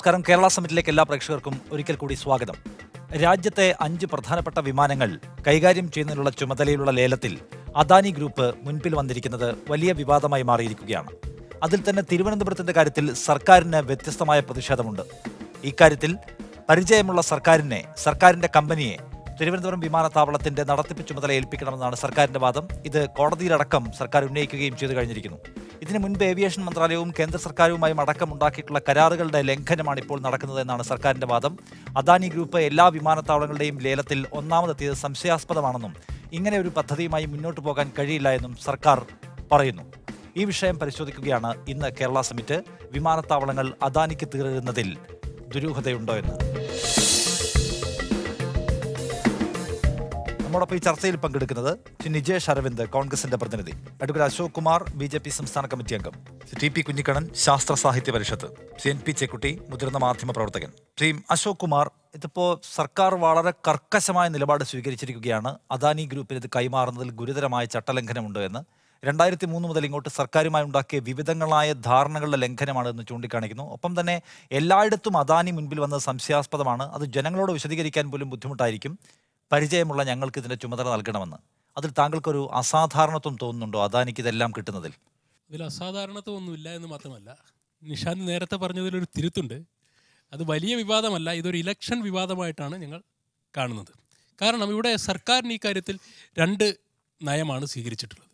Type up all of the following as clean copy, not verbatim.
നമസ്കാരം. കേരള സമിറ്റിലേക്ക് എല്ലാ പ്രേക്ഷകർക്കും ഒരിക്കൽ കൂടി സ്വാഗതം. രാജ്യത്തെ 5 പ്രധാനപ്പെട്ട വിമാനങ്ങൾ കൈകാര്യം ചെയ്യുന്നതിനുള്ള ചുമതലയിലുള്ള ലേലത്തിൽ അദാനി ഗ്രൂപ്പ് മുൻപിൽ വന്നിരിക്കുന്നത് വലിയ വിവാദമായി മാറിയിരിക്കുകയാണ്. അതിൽ തന്നെ തിരുവനന്തപുരത്തിന്റെ കാര്യത്തിൽ സർക്കാരിന് വ്യത്യസ്തമായ പ്രതിഷേധമുണ്ട്. ഇക്കാര്യത്തിൽ പരിചയമുള്ള സർക്കാരിന്റെ കമ്പനിയെ തിരുവനന്തപുരം വിമാനത്താവളത്തിന്റെ നടത്തിപ്പ് ചുമതല ഏൽപ്പിക്കണമെന്നാണ് സർക്കാരിന്റെ വാദം. ഇത് കോടതിയിലടക്കം സർക്കാർ ഉന്നയിക്കുകയും ചെയ്തു കഴിഞ്ഞിരിക്കുന്നു. ഇതിനു മുൻപ് ഏവിയേഷൻ മന്ത്രാലയവും കേന്ദ്ര സർക്കാരുമായും അടക്കം ഉണ്ടാക്കിയിട്ടുള്ള കരാറുകളുടെ ലംഘനമാണ് ഇപ്പോൾ നടക്കുന്നതെന്നാണ് സർക്കാരിന്റെ വാദം. അദാനി ഗ്രൂപ്പ് എല്ലാ വിമാനത്താവളങ്ങളുടെയും ലേലത്തിൽ ഒന്നാമതെത്തിയത് സംശയാസ്പദമാണെന്നും ഇങ്ങനെ ഒരു പദ്ധതിയുമായി മുന്നോട്ട് പോകാൻ കഴിയില്ല എന്നും സർക്കാർ പറയുന്നു. ഈ വിഷയം പരിശോധിക്കുകയാണ് ഇന്ന് കേരള സമിറ്റ്. വിമാനത്താവളങ്ങൾ അദാനിക്ക് തീരുന്നതിൽ ദുരൂഹതയുണ്ടോ എന്ന്. നമ്മോടൊപ്പം ഈ ചർച്ചയിൽ പങ്കെടുക്കുന്നത് ശ്രീ നിജേഷ് അരവിന്ദ്, കോൺഗ്രസിന്റെ പ്രതിനിധി, അഡ്വക്കേറ്റ് അശോക് കുമാർ, BJP സംസ്ഥാന കമ്മിറ്റി അംഗം, ശ്രീ TP കുഞ്ഞിക്കണ്ണൻ, ശാസ്ത്ര സാഹിത്യ പരിഷത്ത്, ശ്രീ NP ചെക്കുട്ടി, മുതിർന്ന മാധ്യമ പ്രവർത്തകൻ. ശ്രീ അശോക് കുമാർ, ഇതിപ്പോ സർക്കാർ വളരെ കർക്കശമായ നിലപാട് സ്വീകരിച്ചിരിക്കുകയാണ്. അദാനി ഗ്രൂപ്പിന് ഇത് കൈമാറുന്നതിൽ ഗുരുതരമായ ചട്ടലംഘനമുണ്ട് എന്ന്. 2003 മുതൽ ഇങ്ങോട്ട് സർക്കാരുമായി ഉണ്ടാക്കിയ വിവിധങ്ങളായ ധാരണകളുടെ ലംഘനമാണ് എന്ന് ചൂണ്ടിക്കാണിക്കുന്നു. ഒപ്പം തന്നെ എല്ലായിടത്തും അദാനി മുൻപിൽ വന്നത് സംശയാസ്പദമാണ്. അത് ജനങ്ങളോട് വിശദീകരിക്കാൻ പോലും ബുദ്ധിമുട്ടായിരിക്കും. പരിചയമുള്ള ഞങ്ങൾക്ക് ഇതിന്റെ ചുമതല നൽകണമെന്ന്. അതിൽ താങ്കൾക്കൊരു അസാധാരണത്വം തോന്നുന്നുണ്ടോ അദാനിക്ക് ഇതെല്ലാം കിട്ടുന്നതിൽ? ഇതിൽ അസാധാരണത്വം ഒന്നുമില്ല എന്ന് മാത്രമല്ല, നിഷാന്ത് നേരത്തെ പറഞ്ഞതിലൊരു തിരുത്തുണ്ട്. അത് വലിയ വിവാദമല്ല, ഇതൊരു ഇലക്ഷൻ വിവാദമായിട്ടാണ് ഞങ്ങൾ കാണുന്നത്. കാരണം ഇവിടെ സർക്കാരിന് ഈ കാര്യത്തിൽ 2 നയമാണ് സ്വീകരിച്ചിട്ടുള്ളത്.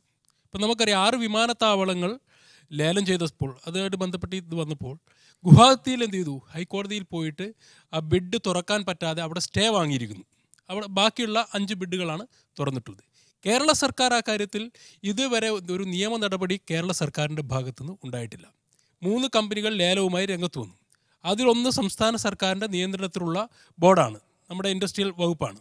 ഇപ്പം നമുക്കറിയാം, 6 വിമാനത്താവളങ്ങൾ ലേലം ചെയ്തപ്പോൾ അതുമായിട്ട് ബന്ധപ്പെട്ട് ഇത് വന്നപ്പോൾ ഗുവാഹത്തിയിൽ എന്ത് ചെയ്തു, ഹൈക്കോടതിയിൽ പോയിട്ട് ആ ബിഡ് തുറക്കാൻ പറ്റാതെ അവിടെ സ്റ്റേ വാങ്ങിയിരിക്കുന്നു. അവിടെ ബാക്കിയുള്ള 5 ബിഡുകളാണ് തുറന്നിട്ടുള്ളത്. കേരള സർക്കാർ ആ കാര്യത്തിൽ ഇതുവരെ ഒരു നിയമ നടപടി കേരള സർക്കാരിൻ്റെ ഭാഗത്തുനിന്ന് ഉണ്ടായിട്ടില്ല. 3 കമ്പനികൾ ലേലവുമായി രംഗത്ത് വന്നു. അതിലൊന്ന് സംസ്ഥാന സർക്കാരിൻ്റെ നിയന്ത്രണത്തിലുള്ള ബോർഡാണ്, നമ്മുടെ ഇൻഡസ്ട്രിയൽ വകുപ്പാണ്,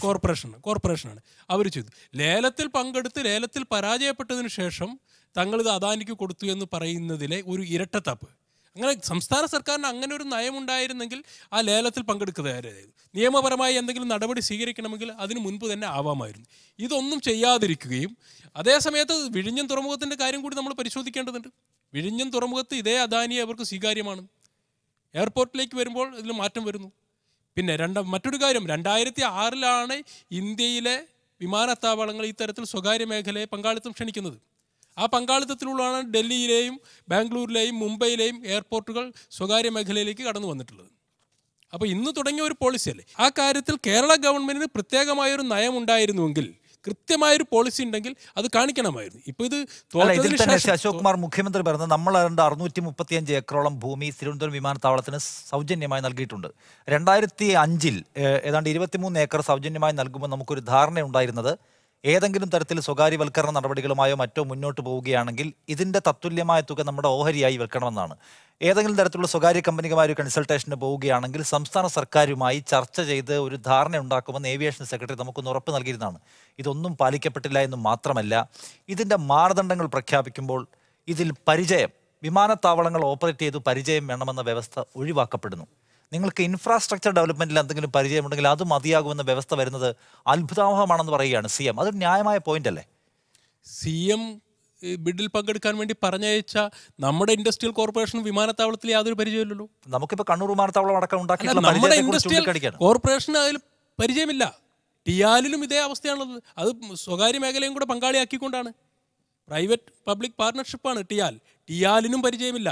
കോർപ്പറേഷനാണ്. അവർ ചെയ്തു. ലേലത്തിൽ പങ്കെടുത്ത് ലേലത്തിൽ പരാജയപ്പെട്ടതിന് ശേഷം തങ്ങളിത് അദാനിക്ക് കൊടുത്തു എന്ന് പറയുന്നതിലെ ഒരു ഇരട്ടത്താപ്പ്. അങ്ങനെ സംസ്ഥാന സർക്കാരിന് അങ്ങനെ ഒരു നയമുണ്ടായിരുന്നെങ്കിൽ ആ ലേലത്തിൽ പങ്കെടുക്കുകയായിരുന്നു. നിയമപരമായി എന്തെങ്കിലും നടപടി സ്വീകരിക്കണമെങ്കിൽ അതിന് മുൻപ് തന്നെ ആവാമായിരുന്നു. ഇതൊന്നും ചെയ്യാതിരിക്കുകയും അതേസമയത്ത് വിഴിഞ്ഞം തുറമുഖത്തിൻ്റെ കാര്യം കൂടി നമ്മൾ പരിശോധിക്കേണ്ടതുണ്ട്. വിഴിഞ്ഞം തുറമുഖത്ത് ഇതേ അദാനിയെ അവർക്ക് സ്വീകാര്യമാണ്. എയർപോർട്ടിലേക്ക് വരുമ്പോൾ ഇതിൽ മാറ്റം വരുന്നു. പിന്നെ മറ്റൊരു കാര്യം, 2006 ഇന്ത്യയിലെ വിമാനത്താവളങ്ങൾ ഇത്തരത്തിൽ സ്വകാര്യ മേഖലയെ പങ്കാളിത്തം ക്ഷണിക്കുന്നത്. ആ പങ്കാളിത്തത്തിലുള്ളതാണ് ഡൽഹിയിലെയും ബാംഗ്ലൂരിലെയും മുംബൈയിലെയും എയർപോർട്ടുകൾ സ്വകാര്യ മേഖലയിലേക്ക് കടന്നു വന്നിട്ടുള്ളത്. അപ്പോൾ ഇന്ന് തുടങ്ങിയ ഒരു പോളിസിയല്ലേ. ആ കാര്യത്തിൽ കേരള ഗവൺമെൻറ്റിന് പ്രത്യേകമായൊരു നയം ഉണ്ടായിരുന്നുവെങ്കിൽ, കൃത്യമായൊരു പോളിസി ഉണ്ടെങ്കിൽ അത് കാണിക്കണമായിരുന്നു. ഇപ്പോൾ ഇത് അശോക് കുമാർ മുഖ്യമന്ത്രി പറഞ്ഞത് നമ്മൾ 635 ഏക്കറോളം ഭൂമി തിരുവനന്തപുരം വിമാനത്താവളത്തിന് സൗജന്യമായി നൽകിയിട്ടുണ്ട്. 2005 ഏതാണ്ട് 23 ഏക്കർ സൗജന്യമായി നൽകുമ്പോൾ നമുക്കൊരു ധാരണയുണ്ടായിരുന്നത് ഏതെങ്കിലും തരത്തിൽ സ്വകാര്യവൽക്കരണ നടപടികളുമായോ മറ്റോ മുന്നോട്ട് പോവുകയാണെങ്കിൽ ഇതിൻ്റെ തത്തുല്യമായ തുക നമ്മുടെ ഓഹരിയായി വെക്കണമെന്നാണ്. ഏതെങ്കിലും തരത്തിലുള്ള സ്വകാര്യ കമ്പനികളുമായി ഒരു കൺസൾട്ടേഷന് പോവുകയാണെങ്കിൽ സംസ്ഥാന സർക്കാരുമായി ചർച്ച ചെയ്ത് ഒരു ധാരണ ഉണ്ടാക്കുമെന്ന് ഏവിയേഷൻ സെക്രട്ടറി നമുക്കൊന്ന് ഉറപ്പ് നൽകിയിരുന്നതാണ്. ഇതൊന്നും പാലിക്കപ്പെട്ടില്ല എന്ന് മാത്രമല്ല, ഇതിൻ്റെ മാനദണ്ഡങ്ങൾ പ്രഖ്യാപിക്കുമ്പോൾ ഇതിൽ വിമാനത്താവളങ്ങൾ ഓപ്പറേറ്റ് ചെയ്ത് പരിചയം വേണമെന്ന വ്യവസ്ഥ ഒഴിവാക്കപ്പെടുന്നു. നിങ്ങൾക്ക് ഇൻഫ്രാസ്ട്രക്ചർ ഡെവലപ്മെന്റിൽ എന്തെങ്കിലും പരിചയമുണ്ടെങ്കിൽ അത് മതിയാകുമെന്ന വ്യവസ്ഥ വരുന്നത് അത്ഭുതാവഹമാണെന്ന് പറയുകയാണ് CM. അതൊരു ന്യായമായ പോയിന്റ് അല്ലേ? CM ബിഡിൽ പങ്കെടുക്കാൻ വേണ്ടി പറഞ്ഞയച്ച നമ്മുടെ ഇൻഡസ്ട്രിയൽ കോർപ്പറേഷൻ വിമാനത്താവളത്തിൽ യാതൊരു പരിചയമില്ലല്ലോ. നമുക്കിപ്പോൾ കണ്ണൂർ വിമാനത്താവളം അടക്കം നമ്മുടെ ഇൻഡസ്ട്രിയൽ കോർപ്പറേഷന് അതിൽ പരിചയമില്ല. ടിയാലിലും ഇതേ അവസ്ഥയാണുള്ളത്. അത് സ്വകാര്യ മേഖലയും കൂടെ പങ്കാളിയാക്കിക്കൊണ്ടാണ്. പ്രൈവറ്റ് പബ്ലിക് പാർട്ണർഷിപ്പാണ് ടിയാലിനും പരിചയമില്ല.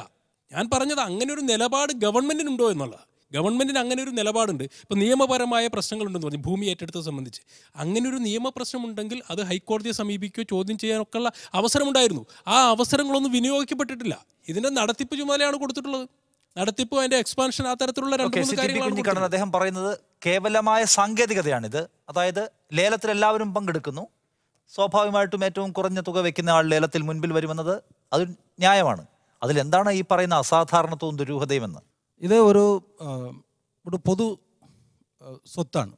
ഞാൻ പറഞ്ഞത് അങ്ങനെ ഒരു നിലപാട് ഗവൺമെൻറ്റിനുണ്ടോ എന്നുള്ള. ഗവൺമെൻറ്റിന് അങ്ങനെ ഒരു നിലപാടുണ്ട്. ഇപ്പോൾ നിയമപരമായ പ്രശ്നങ്ങളുണ്ടെന്ന് പറഞ്ഞു, ഭൂമി ഏറ്റെടുത്തത് സംബന്ധിച്ച്. അങ്ങനെ ഒരു നിയമപ്രശ്നമുണ്ടെങ്കിൽ അത് ഹൈക്കോടതിയെ സമീപിക്കുകയോ ചോദ്യം ചെയ്യാനൊക്കെ ഉള്ള അവസരമുണ്ടായിരുന്നു. ആ അവസരങ്ങളൊന്നും വിനിയോഗിക്കപ്പെട്ടിട്ടില്ല. ഇതിൻ്റെ നടത്തിപ്പ് ചുമതലയാണ് കൊടുത്തിട്ടുള്ളത്. നടത്തിപ്പ്, അതിൻ്റെ എക്സ്പാൻഷൻ, ആ തരത്തിലുള്ള 2-3 കാര്യങ്ങളാണ്. അദ്ദേഹം പറയുന്നത് കേവലമായ സാങ്കേതികതയാണിത്. അതായത് ലേലത്തിൽ എല്ലാവരും പങ്കെടുക്കുന്നു, സ്വാഭാവികമായിട്ടും ഏറ്റവും കുറഞ്ഞ തുക വെക്കുന്ന ആൾ ലേലത്തിൽ മുൻപിൽ വരുമെന്നത് അത് ന്യായമാണ്. അതിലെന്താണ് ഈ പറയുന്ന അസാധാരണത്വവും ദുരൂഹതയും എന്ന്? ഇത് ഒരു പൊതു സ്വത്താണ്.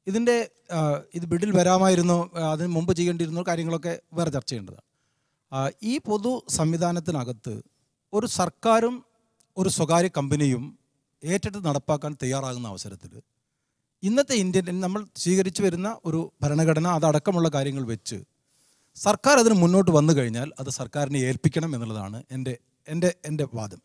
ഇത് ബിഡിൽ വരാമായിരുന്നു, അതിന് മുമ്പ് ചെയ്യേണ്ടിയിരുന്ന കാര്യങ്ങളൊക്കെ വേറെ ചർച്ച ചെയ്യേണ്ടതാണ്. ഈ പൊതു സംവിധാനത്തിനകത്ത് ഒരു സർക്കാരും ഒരു സ്വകാര്യ കമ്പനിയും ഏറ്റെടുത്ത് നടപ്പാക്കാൻ തയ്യാറാകുന്ന അവസരത്തിൽ ഇന്നത്തെ ഇന്ത്യൻ നമ്മൾ സ്വീകരിച്ചു വരുന്ന ഒരു ഭരണഘടന അതടക്കമുള്ള കാര്യങ്ങൾ വെച്ച് സർക്കാർ അതിന് മുന്നോട്ട് വന്നു കഴിഞ്ഞാൽ അത് സർക്കാരിനെ ഏൽപ്പിക്കണം എന്നുള്ളതാണ് എൻ്റെ വാദം.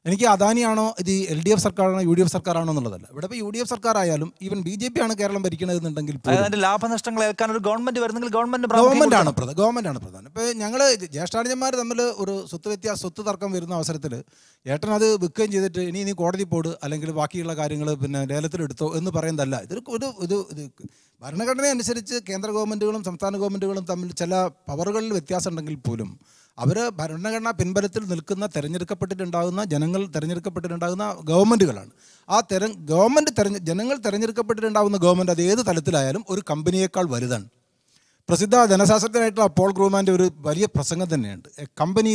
എനിക്ക് അദാനിയാണോ ഇത് LDF സർക്കാരാണോ UDF സർക്കാരാണോ എന്നുള്ളതല്ല. ഇവിടെ ഇപ്പോൾ UDF സർക്കാർ ആയാലും ഈവൻ BJP ആണ് കേരളം ഭരിക്കണമെന്നുണ്ടെങ്കിൽ അതിന്റെ ലാഭനഷ്ടങ്ങൾ ഏൽക്കാൻ ഒരു ഗവൺമെന്റ് വരുന്നെങ്കിൽ ഗവൺമെൻറ്റാണ് പ്രധാനം. ഇപ്പോൾ ഞങ്ങൾ ജ്യേഷ്ഠാനുജന്മാർ തമ്മിൽ ഒരു സ്വത്ത് തർക്കം വരുന്ന അവസരത്തിൽ ഏട്ടൻ അത് വിൽക്കുകയും ചെയ്തിട്ട് നീ കോടതി പോട് അല്ലെങ്കിൽ ബാക്കിയുള്ള കാര്യങ്ങൾ പിന്നെ ലേലത്തിലെടുത്തോ എന്ന് പറയുന്നതല്ല. ഇത് ഭരണഘടന അനുസരിച്ച് കേന്ദ്ര ഗവൺമെൻറ്റുകളും സംസ്ഥാന ഗവൺമെൻറ്റുകളും തമ്മിൽ ചില പവറുകളിൽ വ്യത്യാസം ഉണ്ടെങ്കിൽ പോലും അവർ ഭരണഘടനാ പിൻബലത്തിൽ നിൽക്കുന്ന ജനങ്ങൾ തിരഞ്ഞെടുക്കപ്പെട്ടിട്ടുണ്ടാകുന്ന ഗവൺമെൻറ്റുകളാണ്. ജനങ്ങൾ തിരഞ്ഞെടുക്കപ്പെട്ടിട്ടുണ്ടാകുന്ന ഗവൺമെൻറ് അത് ഏത് തലത്തിലായാലും ഒരു കമ്പനിയേക്കാൾ വലുതാണ്. പ്രസിദ്ധ ധനശാസ്ത്രജ്ഞനായിട്ടുള്ള പോൾ ക്രൂമാൻ്റെ ഒരു വലിയ പ്രസംഗം തന്നെയുണ്ട്. Government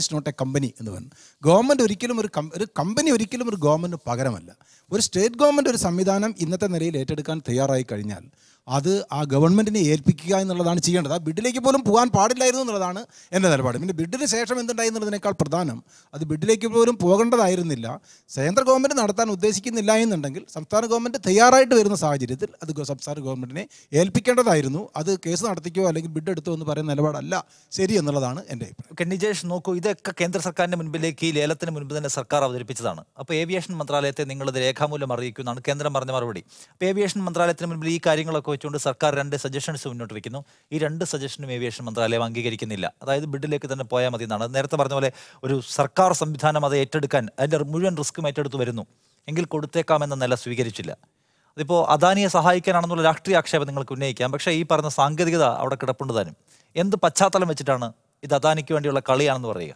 is not a company എന്ന് പറഞ്ഞു. ഗവൺമെൻറ് ഒരിക്കലും ഒരു കമ്പനി ഒരിക്കലും ഒരു ഗവൺമെൻറ് പകരമല്ല. ഒരു സ്റ്റേറ്റ് ഗവൺമെൻറ് ഒരു സംവിധാനം ഇന്നത്തെ നിലയിൽ ഏറ്റെടുക്കാൻ തയ്യാറായി കഴിഞ്ഞാൽ അത് ആ ഗവൺമെൻറ്റിനെ ഏൽപ്പിക്കുക എന്നുള്ളതാണ് ചെയ്യേണ്ടത്. ആ ബിഡിലേക്ക് പോലും പോകാൻ പാടില്ലായിരുന്നു എന്നുള്ളതാണ് എൻ്റെ നിലപാട്. പിന്നെ ബിഡിന് ശേഷം എന്തുണ്ടായി എന്നുള്ളതിനേക്കാൾ പ്രധാനം അത് ബിഡിലേക്ക് പോലും പോകേണ്ടതായിരുന്നില്ല. കേന്ദ്ര ഗവൺമെൻറ് നടത്താൻ ഉദ്ദേശിക്കുന്നില്ല എന്നുണ്ടെങ്കിൽ സംസ്ഥാന ഗവൺമെൻറ് തയ്യാറായിട്ട് വരുന്ന സാഹചര്യത്തിൽ അത് സംസ്ഥാന ഗവൺമെൻറ്റിനെ ഏൽപ്പിക്കേണ്ടതായിരുന്നു. അത് കേസ് നടത്തിക്കോ അല്ലെങ്കിൽ ബിഡ് എടുത്തോ എന്ന് പറയുന്ന നിലപാടല്ല ശരി എന്നുള്ളതാണ് എൻ്റെ അഭിപ്രായം. നിജേഷ്, നോക്കൂ, ഇതൊക്കെ കേന്ദ്ര സർക്കാരിൻ്റെ മുൻപിലേക്ക് ഈ ലേലത്തിന് മുൻപ് തന്നെ സർക്കാർ അവതരിപ്പിച്ചതാണ്. അപ്പോൾ ഏവിയേഷൻ മന്ത്രാലയത്തെ നിങ്ങളിത് രേഖാമൂലം അറിയിക്കുന്നതാണ് കേന്ദ്രം പറഞ്ഞ മറുപടി. അപ്പോൾ ഏവിയേഷൻ മന്ത്രാലയത്തിന് മുൻപിൽ ഈ കാര്യങ്ങളൊക്കെ വെച്ചുകൊണ്ട് സർക്കാർ 2 സജഷൻസ് മുന്നോട്ട് വയ്ക്കുന്നു. ഈ 2 സജഷനും ഏവിയേഷൻ മന്ത്രാലയം അംഗീകരിക്കുന്നില്ല. അതായത് ബിഡിലേക്ക് തന്നെ പോയാൽ മതി എന്നാണ്. നേരത്തെ പറഞ്ഞ പോലെ ഒരു സർക്കാർ സംവിധാനം അത് ഏറ്റെടുക്കാൻ അതിൻ്റെ മുഴുവൻ റിസ്ക്കും ഏറ്റെടുത്ത് വരുന്നു എങ്കിൽ കൊടുത്തേക്കാമെന്ന നില സ്വീകരിച്ചില്ല. അതിപ്പോൾ അദാനിയെ സഹായിക്കാനാണെന്നുള്ള രാഷ്ട്രീയ ആക്ഷേപം നിങ്ങൾക്ക് ഉന്നയിക്കാം. പക്ഷേ ഈ പറഞ്ഞ സാങ്കേതികത അവിടെ കിടപ്പുണ്ട് താനും. എന്ത് പശ്ചാത്തലം വെച്ചിട്ടാണ് ഇത് അദാനിക്ക് വേണ്ടിയുള്ള കളിയാണെന്ന് പറയുക?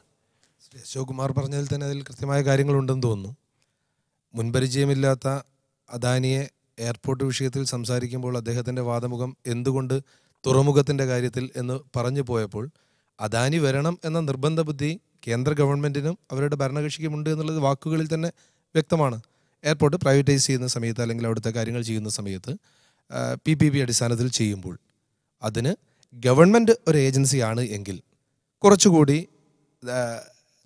അശോക് കുമാർ പറഞ്ഞതിൽ തന്നെ അതിൽ കൃത്യമായ കാര്യങ്ങളുണ്ടെന്ന് തോന്നുന്നു. മുൻപരിചയമില്ലാത്ത അദാനിയെ എയർപോർട്ട് വിഷയത്തിൽ സംസാരിക്കുമ്പോൾ അദ്ദേഹത്തിൻ്റെ വാദമുഖം എന്തുകൊണ്ട് തുറമുഖത്തിൻ്റെ കാര്യത്തിൽ എന്ന് പറഞ്ഞു പോയപ്പോൾ അദാനി വരണം എന്ന നിർബന്ധ ബുദ്ധി കേന്ദ്ര ഗവൺമെൻറ്റിനും അവരുടെ ഭരണകക്ഷിക്കുമുണ്ട് എന്നുള്ളത് വാക്കുകളിൽ തന്നെ വ്യക്തമാണ്. എയർപോർട്ട് പ്രൈവറ്റൈസ് ചെയ്യുന്ന സമയത്ത് അല്ലെങ്കിൽ അവിടുത്തെ കാര്യങ്ങൾ ചെയ്യുന്ന സമയത്ത് PPP അടിസ്ഥാനത്തിൽ ചെയ്യുമ്പോൾ അതിന് ഗവൺമെൻറ് ഒരു ഏജൻസിയാണ് എങ്കിൽ കുറച്ചുകൂടി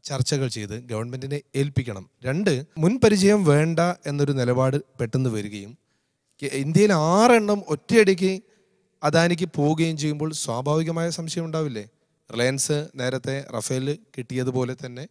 ചർച്ചകൾ ചെയ്ത് ഗവൺമെൻറ്റിനെ ഏൽപ്പിക്കണം. 2, മുൻപരിചയം വേണ്ട എന്നൊരു നിലപാട് പെട്ടെന്ന് വരികയും ഇന്ത്യയിൽ 6 എണ്ണം ഒറ്റയടിക്ക് അദാനിക്ക് പോവുകയും ചെയ്യുമ്പോൾ സ്വാഭാവികമായ സംശയം ഉണ്ടാവില്ലേ? റിലയൻസ് നേരത്തെ റഫേൽ കിട്ടിയതുപോലെ തന്നെ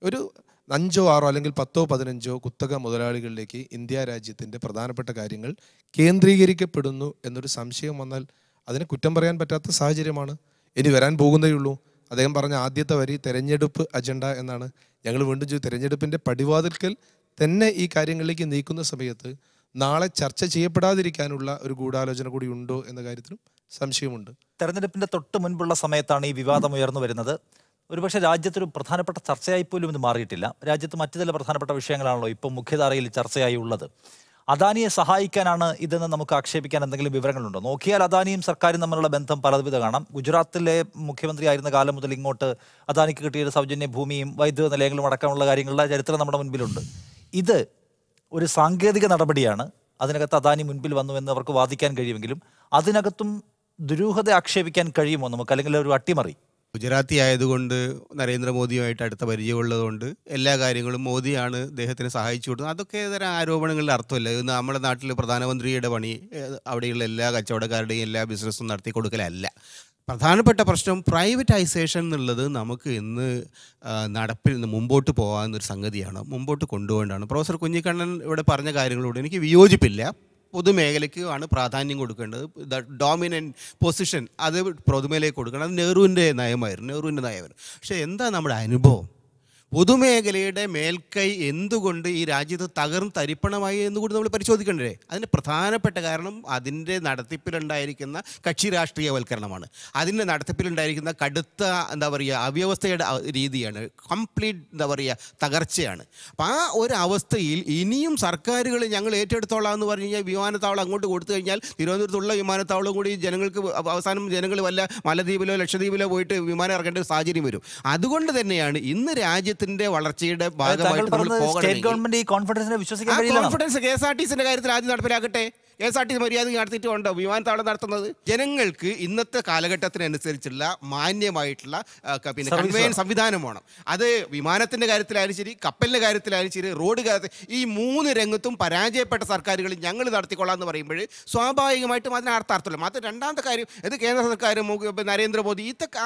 ഒരു 5 6 അല്ലെങ്കിൽ 10 15 കുത്തക മുതലാളികളിലേക്ക് ഇന്ത്യ രാജ്യത്തിൻ്റെ പ്രധാനപ്പെട്ട കാര്യങ്ങൾ കേന്ദ്രീകരിക്കപ്പെടുന്നു എന്നൊരു സംശയം വന്നാൽ അതിനെ കുറ്റം പറയാൻ പറ്റാത്ത സാഹചര്യമാണ്. ഇനി വരാൻ പോകുന്നേയുള്ളൂ. അദ്ദേഹം പറഞ്ഞ ആദ്യത്തെ വരി തെരഞ്ഞെടുപ്പ് അജണ്ട എന്നാണ്. ഞങ്ങൾ വീണ്ടും തെരഞ്ഞെടുപ്പിൻ്റെ പടിവാതിൽക്കൽ തന്നെ ഈ കാര്യങ്ങളിലേക്ക് നീക്കുന്ന സമയത്ത് നാളെ ചർച്ച ചെയ്യപ്പെടാതിരിക്കാനുള്ള ഒരു ഗൂഢാലോചന കൂടി ഉണ്ടോ എന്ന കാര്യത്തിലും സംശയമുണ്ട്. തെരഞ്ഞെടുപ്പിന്റെ തൊട്ട് മുൻപുള്ള സമയത്താണ് ഈ വിവാദം ഉയർന്നു വരുന്നത്. ഒരുപക്ഷെ രാജ്യത്തൊരു പ്രധാനപ്പെട്ട ചർച്ചയായി പോലും ഇത് മാറിയിട്ടില്ല. രാജ്യത്ത് മറ്റു ചില പ്രധാനപ്പെട്ട വിഷയങ്ങളാണല്ലോ ഇപ്പോൾ മുഖ്യധാരയിൽ ചർച്ചയായി ഉള്ളത്. അദാനിയെ സഹായിക്കാനാണ് ഇതെന്ന് നമുക്ക് ആക്ഷേപിക്കാൻ എന്തെങ്കിലും വിവരങ്ങളുണ്ടോ? നോക്കിയാൽ അദാനിയും സർക്കാരും തമ്മിലുള്ള ബന്ധം പലവിധ കാണാം. ഗുജറാത്തിലെ മുഖ്യമന്ത്രി ആയിരുന്ന കാലം മുതൽ ഇങ്ങോട്ട് അദാനിക്ക് കിട്ടിയ സൗജന്യ ഭൂമിയും വൈദ്യുത നിലയങ്ങളും അടക്കമുള്ള കാര്യങ്ങളുടെ ചരിത്രം നമ്മുടെ മുൻപിലുണ്ട്. ഇത് ഒരു സാങ്കേതിക നടപടിയാണ്. അതിനകത്ത് അദാനി മുൻപിൽ വന്നുവെന്ന് അവർക്ക് വാദിക്കാൻ കഴിയുമെങ്കിലും അതിനകത്തും ദുരൂഹത ആക്ഷേപിക്കാൻ കഴിയുമോ നമുക്ക്? അല്ലെങ്കിൽ ഒരു അട്ടിമറി? ഗുജറാത്തി ആയതുകൊണ്ട് നരേന്ദ്രമോദിയുമായിട്ട് അടുത്ത പരിചയമുള്ളതുകൊണ്ട് എല്ലാ കാര്യങ്ങളും മോദിയാണ് അദ്ദേഹത്തിന് സഹായിച്ചു കൊടുക്കുന്നത്. അതൊക്കെ തരം ആരോപണങ്ങളുടെ അർത്ഥമല്ല. ഇത് നമ്മുടെ നാട്ടിൽ പ്രധാനമന്ത്രിയുടെ പണി അവിടെയുള്ള എല്ലാ കച്ചവടക്കാരുടെയും എല്ലാ ബിസിനസ്സും നടത്തി കൊടുക്കലല്ല. പ്രധാനപ്പെട്ട പ്രശ്നം പ്രൈവറ്റൈസേഷൻ എന്നുള്ളത് നമുക്ക് ഇന്ന് നടപ്പിൽ നിന്ന് മുമ്പോട്ട് പോകാവുന്നൊരു സംഗതിയാണ്, മുമ്പോട്ട് കൊണ്ടുപോകേണ്ടതാണ്. പ്രൊഫസർ കുഞ്ഞിക്കണ്ണൻ ഇവിടെ പറഞ്ഞ കാര്യങ്ങളോട് എനിക്ക് വിയോജിപ്പില്ല. പൊതുമേഖലയ്ക്ക് ആണ് പ്രാധാന്യം കൊടുക്കേണ്ടത്. ഡോമിനൻറ്റ് പൊസിഷൻ അത് പൊതുമേഖലയ്ക്ക് കൊടുക്കണം. അത് നെഹ്റുവിൻ്റെ നയമായിരുന്നു. പക്ഷേ എന്താ നമ്മുടെ അനുഭവം? പൊതുമേഖലയുടെ മേൽക്കൈ എന്തുകൊണ്ട് ഈ രാജ്യത്ത് തരിപ്പണമായി എന്നുകൂടി നമ്മൾ പരിശോധിക്കേണ്ടേ? അതിന് പ്രധാനപ്പെട്ട കാരണം അതിൻ്റെ നടത്തിപ്പിലുണ്ടായിരിക്കുന്ന കക്ഷി രാഷ്ട്രീയവൽക്കരണമാണ്. അതിൻ്റെ നടത്തിപ്പിലുണ്ടായിരിക്കുന്ന കടുത്ത അവ്യവസ്ഥയുടെ രീതിയാണ്, കംപ്ലീറ്റ് തകർച്ചയാണ്. അപ്പോൾ ആ ഒരു അവസ്ഥയിൽ ഇനിയും സർക്കാരുകൾ ഞങ്ങൾ ഏറ്റെടുത്തോളാം എന്ന് പറഞ്ഞു കഴിഞ്ഞാൽ വിമാനത്താവളം അങ്ങോട്ട് കൊടുത്തു കഴിഞ്ഞാൽ തിരുവനന്തപുരത്തുള്ള വിമാനത്താവളം കൂടി ജനങ്ങൾ വല്ല മാലദ്വീപിലോ ലക്ഷദ്വീപിലോ പോയിട്ട് വിമാനം ഇറക്കേണ്ട ഒരു സാഹചര്യം വരും. അതുകൊണ്ട് തന്നെയാണ് ഇന്ന് രാജ്യത്ത് വളർച്ചയുടെ ഭാഗമായിട്ട് കോൺഫിഡൻസ് KSRTCന്റെ കാര്യത്തിൽ ആദ്യം നടപ്പിലാക്കട്ടെ. KSRTC മര്യാദ നടത്തിയിട്ടുണ്ടോ വിമാനത്താവളം നടത്തുന്നത്? ജനങ്ങൾക്ക് ഇന്നത്തെ കാലഘട്ടത്തിനനുസരിച്ചുള്ള മാന്യമായിട്ടുള്ള പിന്നെ കൺവെയൻസ് സംവിധാനം വേണം. അത് വിമാനത്തിൻ്റെ കാര്യത്തിലായാലും ശരി, കപ്പലിൻ്റെ കാര്യത്തിലായാലും ശരി, റോഡ് കാര്യത്തിൽ, ഈ 3 രംഗത്തും പരാജയപ്പെട്ട സർക്കാരുകൾ ഞങ്ങൾ നടത്തിക്കൊള്ളാം എന്ന് പറയുമ്പോൾ സ്വാഭാവികമായിട്ടും അതിന് അർത്ഥമില്ല. മാത്രം രണ്ടാമത്തെ കാര്യം, ഇത് കേന്ദ്ര സർക്കാരും നരേന്ദ്രമോദി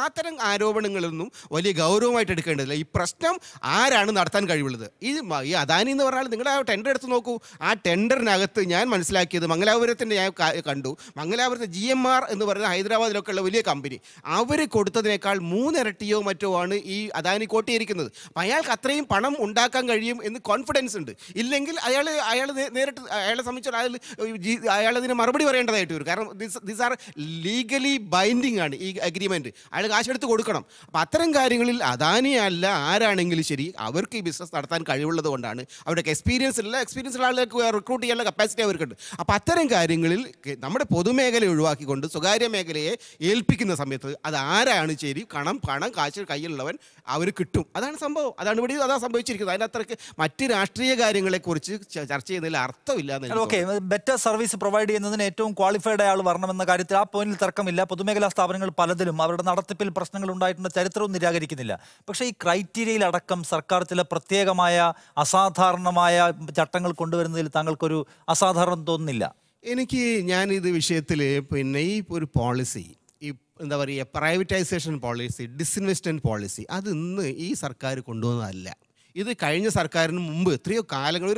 അത്തരം ആരോപണങ്ങളൊന്നും വലിയ ഗൗരവമായിട്ട് എടുക്കേണ്ടതില്ല. ഈ പ്രശ്നം ആരാണ് നടത്താൻ കഴിവുള്ളത്? ഈ അദാനി എന്ന് പറഞ്ഞാൽ നിങ്ങൾ ആ ടെൻഡർ എടുത്ത് നോക്കൂ. ആ ടെൻഡറിനകത്ത് ഞാൻ മനസ്സിലാക്കിയത്, മംഗലാപുരത്തിൻ്റെ ഞാൻ കണ്ടു, മംഗലാപുരത്തെ GMR എന്ന് പറയുന്ന ഹൈദരാബാദിലൊക്കെ ഉള്ള വലിയ കമ്പനി, അവർ കൊടുത്തതിനേക്കാൾ 3 ഇരട്ടിയോ മറ്റോ ആണ് ഈ അദാനി കോട്ടിയിരിക്കുന്നത്. അപ്പം അയാൾക്ക് അത്രയും പണം ഉണ്ടാക്കാൻ കഴിയും എന്ന് കോൺഫിഡൻസ് ഉണ്ട്. ഇല്ലെങ്കിൽ അയാൾ നേരിട്ട് അയാളെ സംബന്ധിച്ചോളം അയാളതിന് മറുപടി പറയേണ്ടതായിട്ട് വരും. കാരണം ദിസ് ആർ ലീഗലി ബൈൻഡിങ് ആണ് ഈ അഗ്രിമെൻറ്റ്. അയാൾ കാശെടുത്ത് കൊടുക്കണം. അപ്പം അത്തരം കാര്യങ്ങളിൽ അദാനി അല്ല ആരാണെങ്കിലും ശരി, അവർക്ക് ഈ ബിസിനസ് നടത്താൻ കഴിവുള്ളത് കൊണ്ടാണ്. അവരുടെ എക്സ്പീരിയൻസ് ഉള്ള ആളുകൾക്ക് റിക്രൂട്ട് ചെയ്യാനുള്ള കപ്പാസിറ്റി അവർക്കുണ്ട്. അപ്പം അത്തരം കാര്യങ്ങളിൽ നമ്മുടെ പൊതുമേഖല ഒഴിവാക്കിക്കൊണ്ട് സ്വകാര്യ മേഖലയെ ഏൽപ്പിക്കുന്ന സമയത്ത് അത് ആരാണ് ശരി, പണം കാശ് കയ്യിലുള്ളവൻ അവർ കിട്ടും. അതാണ് സംഭവം. അതാണ് ഇവിടെ അതാണ് സംഭവിച്ചിരിക്കുന്നത്. അതിൻ്റെ അത്രയ്ക്ക് മറ്റ് രാഷ്ട്രീയ കാര്യങ്ങളെക്കുറിച്ച് ചർച്ച ചെയ്യുന്നതിൽ അർത്ഥമില്ല. ഓക്കെ, ബെറ്റർ സർവീസ് പ്രൊവൈഡ് ചെയ്യുന്നതിന് ഏറ്റവും ക്വാളിഫൈഡ് ആൾ വരണമെന്ന കാര്യത്തിൽ ആ പോയിന്റിൽ തർക്കമില്ല. പൊതുമേഖലാ സ്ഥാപനങ്ങൾ പലതിലും അവരുടെ നടത്തിപ്പിൽ പ്രശ്നങ്ങൾ ഉണ്ടായിട്ടുണ്ട്, ചരിത്രവും നിരാകരിക്കുന്നില്ല. പക്ഷേ ഈ ക്രൈറ്റീരിയയിൽ അടക്കം സർക്കാർ ചില പ്രത്യേകമായ അസാധാരണമായ ചട്ടങ്ങൾ കൊണ്ടുവരുന്നതിൽ താങ്കൾക്കൊരു അസാധാരണം തോന്നുന്നില്ല? ഞാനിത് വിഷയത്തിൽ പിന്നെ ഈ ഒരു പോളിസി, ഈ എന്താ പറയുക, പ്രൈവറ്റൈസേഷൻ പോളിസി, ഡിസ്ഇൻവെസ്റ്റ്മെൻറ്റ് പോളിസി, അത് ഇന്ന് ഈ സർക്കാർ കൊണ്ടുവന്നതല്ല. ഇത് കഴിഞ്ഞ സർക്കാരിന് മുമ്പ് എത്രയോ കാലങ്ങൾ,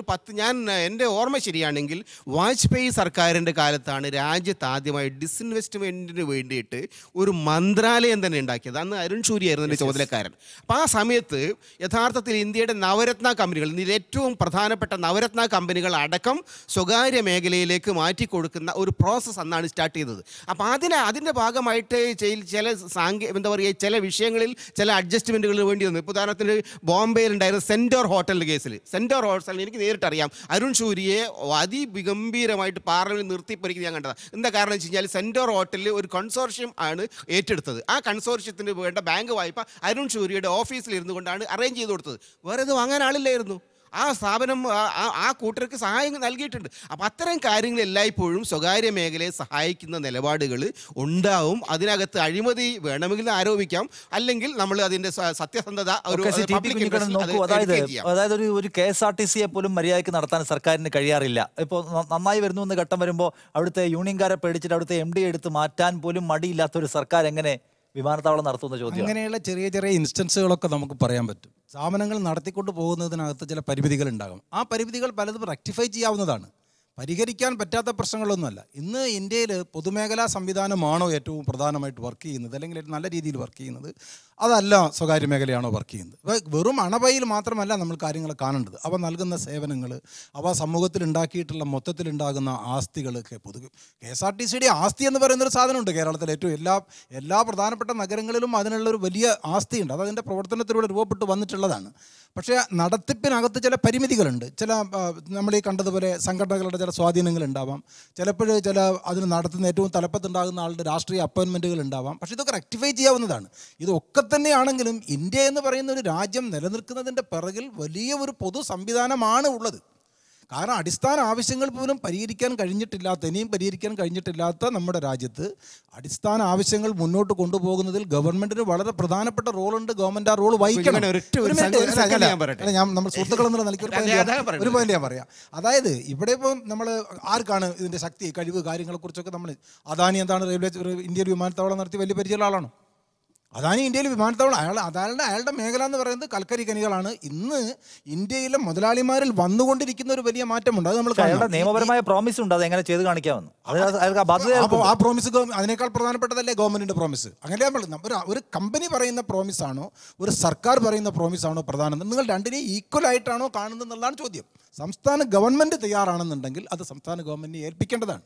എൻ്റെ ഓർമ്മ ശരിയാണെങ്കിൽ വാജ്പേയി സർക്കാരിൻ്റെ കാലത്താണ് രാജ്യത്ത് ആദ്യമായി ഡിസ്ഇൻവെസ്റ്റ്മെൻറ്റിന് വേണ്ടിയിട്ട് ഒരു മന്ത്രാലയം തന്നെ ഉണ്ടാക്കിയത്. അന്ന് അരുൺ ഷൂരി ആയിരുന്നു എൻ്റെ ചുമതലക്കാരൻ. അപ്പോൾ ആ സമയത്ത് യഥാർത്ഥത്തിൽ ഇന്ത്യയുടെ നവരത്ന കമ്പനികൾ, ഇതിൽ ഏറ്റവും പ്രധാനപ്പെട്ട നവരത്ന കമ്പനികൾ അടക്കം സ്വകാര്യ മേഖലയിലേക്ക് മാറ്റിക്കൊടുക്കുന്ന ഒരു പ്രോസസ്സ് അന്നാണ് സ്റ്റാർട്ട് ചെയ്തത്. അപ്പോൾ അതിൻ്റെ ഭാഗമായിട്ട് ചില വിഷയങ്ങളിൽ ചില അഡ്ജസ്റ്റ്മെൻറ്റുകൾ വേണ്ടി വന്നു. ഇപ്പോൾ ഉദാഹരണത്തിന് ബോംബെയിലുണ്ടായിരുന്ന സെൻറ്റോർ ഹോട്ടലിൻ്റെ കേസിൽ, സെൻറ്റോർ ഹോട്ടലിൽ എനിക്ക് നേരിട്ടറിയാം, അരുൺ ഷൂരിയെ അതിഗംഭീരമായിട്ട് പാർലമെൻറ്റിൽ നിർത്തിപ്പറിക്കുന്നത് ഞാൻ കണ്ടതാണ്. എന്താ കാരണം വെച്ച് കഴിഞ്ഞാൽ സെൻറ്റോർ ഹോട്ടലിൽ ഒരു കൺസോർഷ്യം ആണ് ഏറ്റെടുത്തത്. ആ കൺസോർഷ്യത്തിന് വേണ്ട ബാങ്ക് വായ്പ അരുൺ ഷൂരിയുടെ ഓഫീസിൽ ഇരുന്നു കൊണ്ടാണ് അറേഞ്ച് ചെയ്ത് കൊടുത്തത്. വേറെ ഇത് വാങ്ങാൻ ആളില്ലായിരുന്നു. ആ സ്ഥാപനം ആ കൂട്ടർക്ക് സഹായം നൽകിയിട്ടുണ്ട്. അപ്പം അത്തരം കാര്യങ്ങൾ എല്ലായ്പ്പോഴും സ്വകാര്യ മേഖലയെ സഹായിക്കുന്ന നിലപാടുകൾ ഉണ്ടാവും. അതിനകത്ത് അഴിമതി വേണമെങ്കിൽ ആരോപിക്കാം, അല്ലെങ്കിൽ നമ്മൾ അതിൻ്റെ സത്യസന്ധത അതായത് ഒരു KSRTC പോലും മര്യാദയ്ക്ക് നടത്താൻ സർക്കാരിന് കഴിയാറില്ല. ഇപ്പോൾ നന്നായി വരുന്നു എന്ന ഘട്ടം വരുമ്പോൾ അവിടുത്തെ യൂണിയൻകാരെ പേടിച്ചിട്ട് അവിടുത്തെ MD എടുത്ത് മാറ്റാൻ പോലും മടിയില്ലാത്ത ഒരു സർക്കാർ എങ്ങനെ വിമാനത്താവളം നടത്തുന്ന ചോദ്യം? അങ്ങനെയുള്ള ചെറിയ ഇൻസ്റ്റൻസുകളൊക്കെ നമുക്ക് പറയാൻ പറ്റും. സ്ഥാപനങ്ങൾ നടത്തിക്കൊണ്ട് പോകുന്നതിനകത്ത് ചില പരിമിതികൾ ഉണ്ടാകും. ആ പരിമിതികൾ പലതും റെക്ടിഫൈ ചെയ്യാവുന്നതാണ്. പരിഹരിക്കാൻ പറ്റാത്ത പ്രശ്നങ്ങളൊന്നുമല്ല. ഇന്ന് ഇന്ത്യയിൽ പൊതുമേഖലാ സംവിധാനമാണോ ഏറ്റവും പ്രധാനമായിട്ട് വർക്ക് ചെയ്യുന്നത്, അല്ലെങ്കിൽ നല്ല രീതിയിൽ വർക്ക് ചെയ്യുന്നത്, അതല്ല സ്വകാര്യ മേഖലയാണോ വർക്ക് ചെയ്യുന്നത്? അപ്പോൾ വെറും അണപയിൽ മാത്രമല്ല നമ്മൾ കാര്യങ്ങൾ കാണേണ്ടത്. അവ നൽകുന്ന സേവനങ്ങൾ, അവ സമൂഹത്തിൽ ഉണ്ടാക്കിയിട്ടുള്ള മൊത്തത്തിലുണ്ടാകുന്ന ആസ്തികളൊക്കെ KSRTCയുടെ ആസ്തി എന്ന് പറയുന്നൊരു സാധനമുണ്ട്. കേരളത്തിലെ ഏറ്റവും എല്ലാ പ്രധാനപ്പെട്ട നഗരങ്ങളിലും അതിനുള്ളൊരു വലിയ ആസ്തിയുണ്ട്. അത് അതിൻ്റെ പ്രവർത്തനത്തിലൂടെ രൂപപ്പെട്ട് വന്നിട്ടുള്ളതാണ്. പക്ഷേ നടത്തിപ്പിനകത്ത് ചില പരിമിതികളുണ്ട്. നമ്മൾ ഈ കണ്ടതുപോലെ സംഘടനകളുടെ ചില സ്വാധീനങ്ങൾ ഉണ്ടാവാം. ചിലപ്പോൾ അതിന് നടത്തുന്ന ഏറ്റവും തലപ്പത്തുണ്ടാകുന്ന ആളുടെ രാഷ്ട്രീയ അപ്പോയിൻമെൻറ്റുകൾ ഉണ്ടാവാം. പക്ഷേ ഇതൊക്കെ റെക്ടിഫൈ ചെയ്യാവുന്നതാണ്. ഇതൊക്കെ തന്നെയാണെങ്കിലും ഇന്ത്യ എന്ന് പറയുന്ന ഒരു രാജ്യം നിലനിൽക്കുന്നതിൻ്റെ പിറകിൽ വലിയ ഒരു പൊതു സംവിധാനമാണ് ഉള്ളത്. കാരണം അടിസ്ഥാന ആവശ്യങ്ങൾ പോലും ഇനിയും പരിഹരിക്കാൻ കഴിഞ്ഞിട്ടില്ലാത്ത നമ്മുടെ രാജ്യത്ത് അടിസ്ഥാന ആവശ്യങ്ങൾ മുന്നോട്ട് കൊണ്ടുപോകുന്നതിൽ ഗവൺമെന്റിന് വളരെ പ്രധാനപ്പെട്ട റോളുണ്ട്. ഗവൺമെന്റ് ആ റോൾ വഹിക്കണം. നമ്മൾ സുഹൃത്തുക്കൾ എന്നുള്ള നിലയ്ക്ക് ഒരു പോയിന്റ് ഞാൻ പറയാം. അതായത് ഇവിടെ ഇപ്പോൾ നമ്മൾ ആർക്കാണ് ഇതിന്റെ ശക്തി, കഴിവ്, കാര്യങ്ങളെക്കുറിച്ചൊക്കെ നമ്മൾ അദാനി എന്താണ് ഇന്ത്യയിൽ വിമാനത്താവളം നടത്തി വലിയ പരിചയമുള്ള ആളാണോ? അദാനി ഇന്ത്യയിൽ വിമാനത്താവളം അയാളുടെ മേഖല എന്ന് പറയുന്നത് കൽക്കരി ഖനികളാണ്. ഇന്ന് ഇന്ത്യയിലെ മുതലാളിമാരിൽ വന്നുകൊണ്ടിരിക്കുന്ന ഒരു വലിയ മാറ്റമുണ്ട്. അത് നമ്മൾ നിയമപരമായ പ്രോമിസ് ഉണ്ട്, അത് എങ്ങനെ ചെയ്ത് കാണിക്കാമെന്ന്. ആ പ്രോമിസ് അതിനേക്കാൾ പ്രധാനപ്പെട്ടതല്ലേ ഗവൺമെന്റിന്റെ പ്രോമിസ്? അങ്ങനെ ഒരു കമ്പനി പറയുന്ന പ്രോമിസാണോ ഒരു സർക്കാർ പറയുന്ന പ്രോമിസാണോ പ്രധാനം? നിങ്ങൾ രണ്ടിനെയും ഈക്വൽ ആയിട്ടാണോ കാണുന്നത് എന്നുള്ളതാണ് ചോദ്യം. സംസ്ഥാന ഗവൺമെന്റ് തയ്യാറാണെന്നുണ്ടെങ്കിൽ അത് സംസ്ഥാന ഗവൺമെന്റിനെ ഏൽപ്പിക്കേണ്ടതാണ്.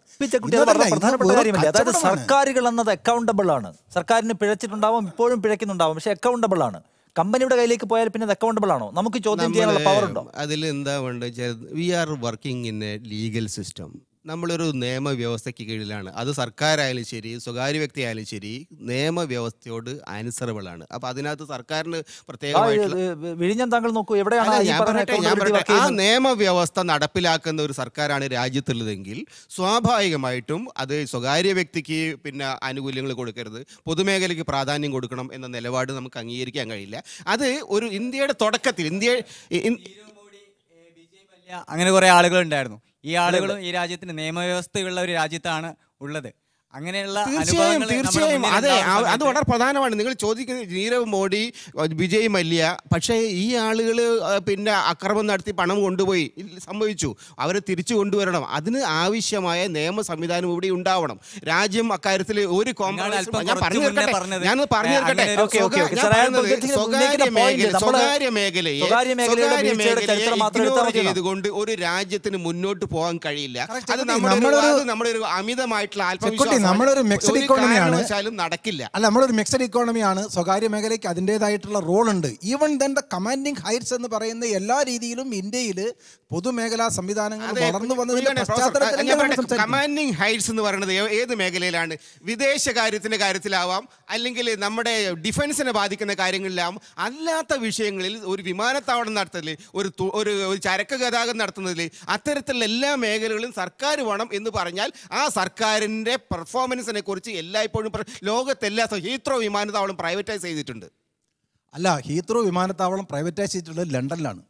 പ്രധാനപ്പെട്ട കാര്യമല്ലേ? അതായത് സർക്കാരുകൾ എന്നത് അക്കൗണ്ടബിൾ ആണ്. സർക്കാരിന് പിഴച്ചിട്ടുണ്ടാവും, ഇപ്പോഴും പിഴയ്ക്കുന്നുണ്ടാവും, പക്ഷെ അക്കൗണ്ടബിൾ ആണ്. കമ്പനിയുടെ കയ്യിലേക്ക് പോയാൽ പിന്നെ അത് അക്കൗണ്ടബിൾ ആണോ? നമുക്ക് ചോദ്യം ചെയ്യാനുള്ള പവർ ഉണ്ടോ? അതിൽ എന്താ വേണ്ടത്? We are working in a legal system. നമ്മളൊരു നിയമവ്യവസ്ഥയ്ക്ക് കീഴിലാണ്. അത് സർക്കാരായാലും ശരി, സ്വകാര്യ വ്യക്തിയായാലും ശരി, നിയമവ്യവസ്ഥയോട് ആൻസറബിൾ ആണ്. അപ്പോൾ അതിനകത്ത് സർക്കാരിന് പ്രത്യേകമായിട്ടുള്ള വിഴിഞ്ഞം താങ്കൾ നോക്കൂ, എവിടെയാണ് അല്ല, ഈ ഞാൻ പറഞ്ഞ പറയട്ടെ, accountability ആ work ചെയ്യുന്നത്? നിയമവ്യവസ്ഥ നടപ്പിലാക്കുന്ന ഒരു സർക്കാരാണ് രാജ്യത്തുള്ളതെങ്കിൽ സ്വാഭാവികമായിട്ടും അത് സ്വകാര്യ വ്യക്തിക്ക് പിന്നെ ആനുകൂല്യങ്ങൾ കൊടുക്കരുത്, പൊതുമേഖലയ്ക്ക് പ്രാധാന്യം കൊടുക്കണം എന്ന നിലപാട് നമുക്ക് അംഗീകരിക്കാൻ കഴിയില്ല. അത് ഒരു ഇന്ത്യയുടെ തുടക്കത്തിൽ അങ്ങനെ കുറേ ആളുകളുണ്ടായിരുന്നു. ഈ ആളുകളും ഈ രാജ്യത്തിന് നിയമവ്യവസ്ഥയുള്ള ഒരു രാജ്യത്താണ് ഉള്ളത്. അങ്ങനെയുള്ള തീർച്ചയായും അതെ, അത് വളരെ പ്രധാനമാണ്. നിങ്ങൾ ചോദിക്കുന്നത് നീരവ് മോഡി, വിജയ് മല്യ, പക്ഷേ ഈ ആളുകൾ പിന്നെ അക്രമം നടത്തി പണം കൊണ്ടുപോയി സംഭവിച്ചു, അവരെ തിരിച്ചു കൊണ്ടുവരണം. അതിന് ആവശ്യമായ നിയമ സംവിധാനം ഇവിടെ ഉണ്ടാവണം. രാജ്യം അക്കാര്യത്തിൽ ഒരു കോംപ്രമൈസ് സ്വകാര്യ മേഖലയെ ചെയ്തുകൊണ്ട് ഒരു രാജ്യത്തിന് മുന്നോട്ട് പോകാൻ കഴിയില്ല. അത് നമ്മുടെ ഒരു അമിതമായിട്ടുള്ള ആത്മവിശ്വാസം നമ്മളൊരു മിക്സഡ് ഇക്കോണമിയാണ്, നടക്കില്ല. അല്ല, നമ്മളൊരു മിക്സഡ് ഇക്കോണമിയാണ്. സ്വകാര്യ മേഖലയ്ക്ക് അതിൻ്റെതായിട്ടുള്ള റോൾ ഉണ്ട്. Even then the commanding heights എന്ന് പറയുന്ന എല്ലാ രീതിയിലും ഇന്ത്യയിൽ പൊതുമേഖലാ സംവിധാനങ്ങൾ വളർന്നു വന്നതിന്റെ പശ്ചാത്തലത്തിൽ കമാൻഡിങ് ഹൈറ്റ്സ് എന്ന് പറയുന്നത് ഏത് മേഖലയിലാണ്? വിദേശകാര്യത്തിന്റെ കാര്യത്തിലാവാം, അല്ലെങ്കിൽ നമ്മുടെ ഡിഫൻസിനെ ബാധിക്കുന്ന കാര്യങ്ങളിലാവാം. അല്ലാത്ത വിഷയങ്ങളിൽ ഒരു വിമാനത്താവളം നടത്തുന്നതിൽ, ഒരു ചരക്ക് ഗതാഗതം നടത്തുന്നതിൽ, അത്തരത്തിലുള്ള എല്ലാ മേഖലകളിലും സർക്കാർ വേണം എന്ന് പറഞ്ഞാൽ ആ സർക്കാരിൻ്റെ പെർഫോമൻസിനെ കുറിച്ച് എല്ലായ്പ്പോഴും ലോകത്തെല്ലാ ഹീത്രോ വിമാനത്താവളം പ്രൈവറ്റൈസ് ചെയ്തിട്ടുണ്ട്. അല്ല, ഹീത്രോ വിമാനത്താവളം പ്രൈവറ്റൈസ് ചെയ്തിട്ടുള്ളത് ലണ്ടനിലാണ്.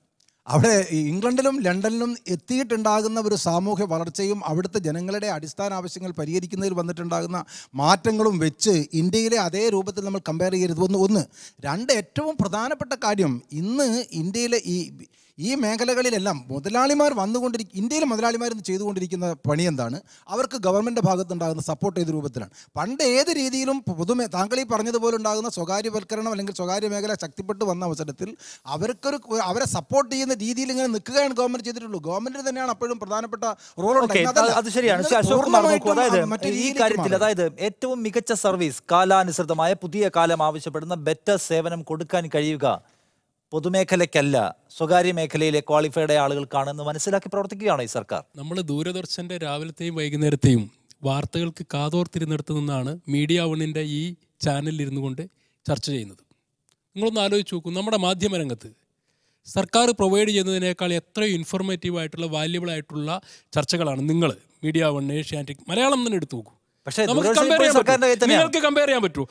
അവിടെ ഇംഗ്ലണ്ടിലും ലണ്ടനിലും എത്തിയിട്ടുണ്ടാകുന്ന ഒരു സാമൂഹ്യ വളർച്ചയും അവിടുത്തെ ജനങ്ങളുടെ അടിസ്ഥാന ആവശ്യങ്ങൾ പരിഹരിക്കുന്നതിൽ വന്നിട്ടുണ്ടാകുന്ന മാറ്റങ്ങളും വെച്ച് ഇന്ത്യയിലെ അതേ രൂപത്തിൽ നമ്മൾ കമ്പയർ ചെയ്യരുത്. ഒന്ന്. രണ്ട്, ഏറ്റവും പ്രധാനപ്പെട്ട കാര്യം, ഇന്ന് ഇന്ത്യയിലെ ഈ മേഖലകളിലെല്ലാം മുതലാളിമാർ ഇന്ത്യയിലെ മുതലാളിമാർ ചെയ്തുകൊണ്ടിരിക്കുന്ന പണി എന്താണ്? അവർക്ക് ഗവൺമെൻറ് ഭാഗത്തുണ്ടാകുന്ന സപ്പോർട്ട് ചെയ്ത രൂപത്തിലാണ്. പണ്ട് ഏത് രീതിയിലും താങ്കൾ ഈ പറഞ്ഞതുപോലെ ഉണ്ടാകുന്ന സ്വകാര്യവൽക്കരണം അല്ലെങ്കിൽ സ്വകാര്യ മേഖല ശക്തിപ്പെട്ടു വന്ന അവസരത്തിൽ അവരെ സപ്പോർട്ട് ചെയ്യുന്ന രീതിയിൽ ഇങ്ങനെ നിൽക്കുകയാണ് ഗവൺമെന്റ് ചെയ്തിട്ടുള്ളൂ. ഗവൺമെന്റിന് തന്നെയാണ് അപ്പോഴും പ്രധാനപ്പെട്ട റോൾ. അത് ശരിയാണ്. അതായത് ഈ കാര്യത്തിൽ, അതായത് ഏറ്റവും മികച്ച സർവീസ്, കാലാനുസൃതമായ പുതിയ കാലം ആവശ്യപ്പെടുന്ന ബെറ്റർ സേവനം കൊടുക്കാൻ കഴിയുക പൊതുമേഖലയ്ക്കല്ല, സ്വകാര്യ മേഖലയിലെ ക്വാളിഫൈഡ് ആളുകൾക്കാണെന്ന് മനസ്സിലാക്കി പ്രവർത്തിക്കുകയാണോ ഈ സർക്കാർ? നമ്മൾ ദൂരദർശൻ്റെ രാവിലത്തെയും വൈകുന്നേരത്തെയും വാർത്തകൾക്ക് കാതോർത്തിരുന്നിടത്ത് നിന്നാണ് മീഡിയ വണ്ണിൻ്റെ ഈ ചാനലിൽ ഇരുന്നു കൊണ്ട് ചർച്ച ചെയ്യുന്നത്. നിങ്ങളൊന്ന് ആലോചിച്ച് നോക്കൂ, നമ്മുടെ മാധ്യമരംഗത്ത് സർക്കാർ പ്രൊവൈഡ് ചെയ്യുന്നതിനേക്കാൾ എത്രയോ ഇൻഫോർമേറ്റീവ് ആയിട്ടുള്ള വാല്യബിൾ ആയിട്ടുള്ള ചർച്ചകളാണ് നിങ്ങൾ മീഡിയ വൺ, ഏഷ്യാനെറ്റ്, മലയാളം തന്നെ എടുത്തു നോക്കൂ. നിങ്ങൾക്ക് കമ്പയർ ചെയ്യാൻ പറ്റുമോ?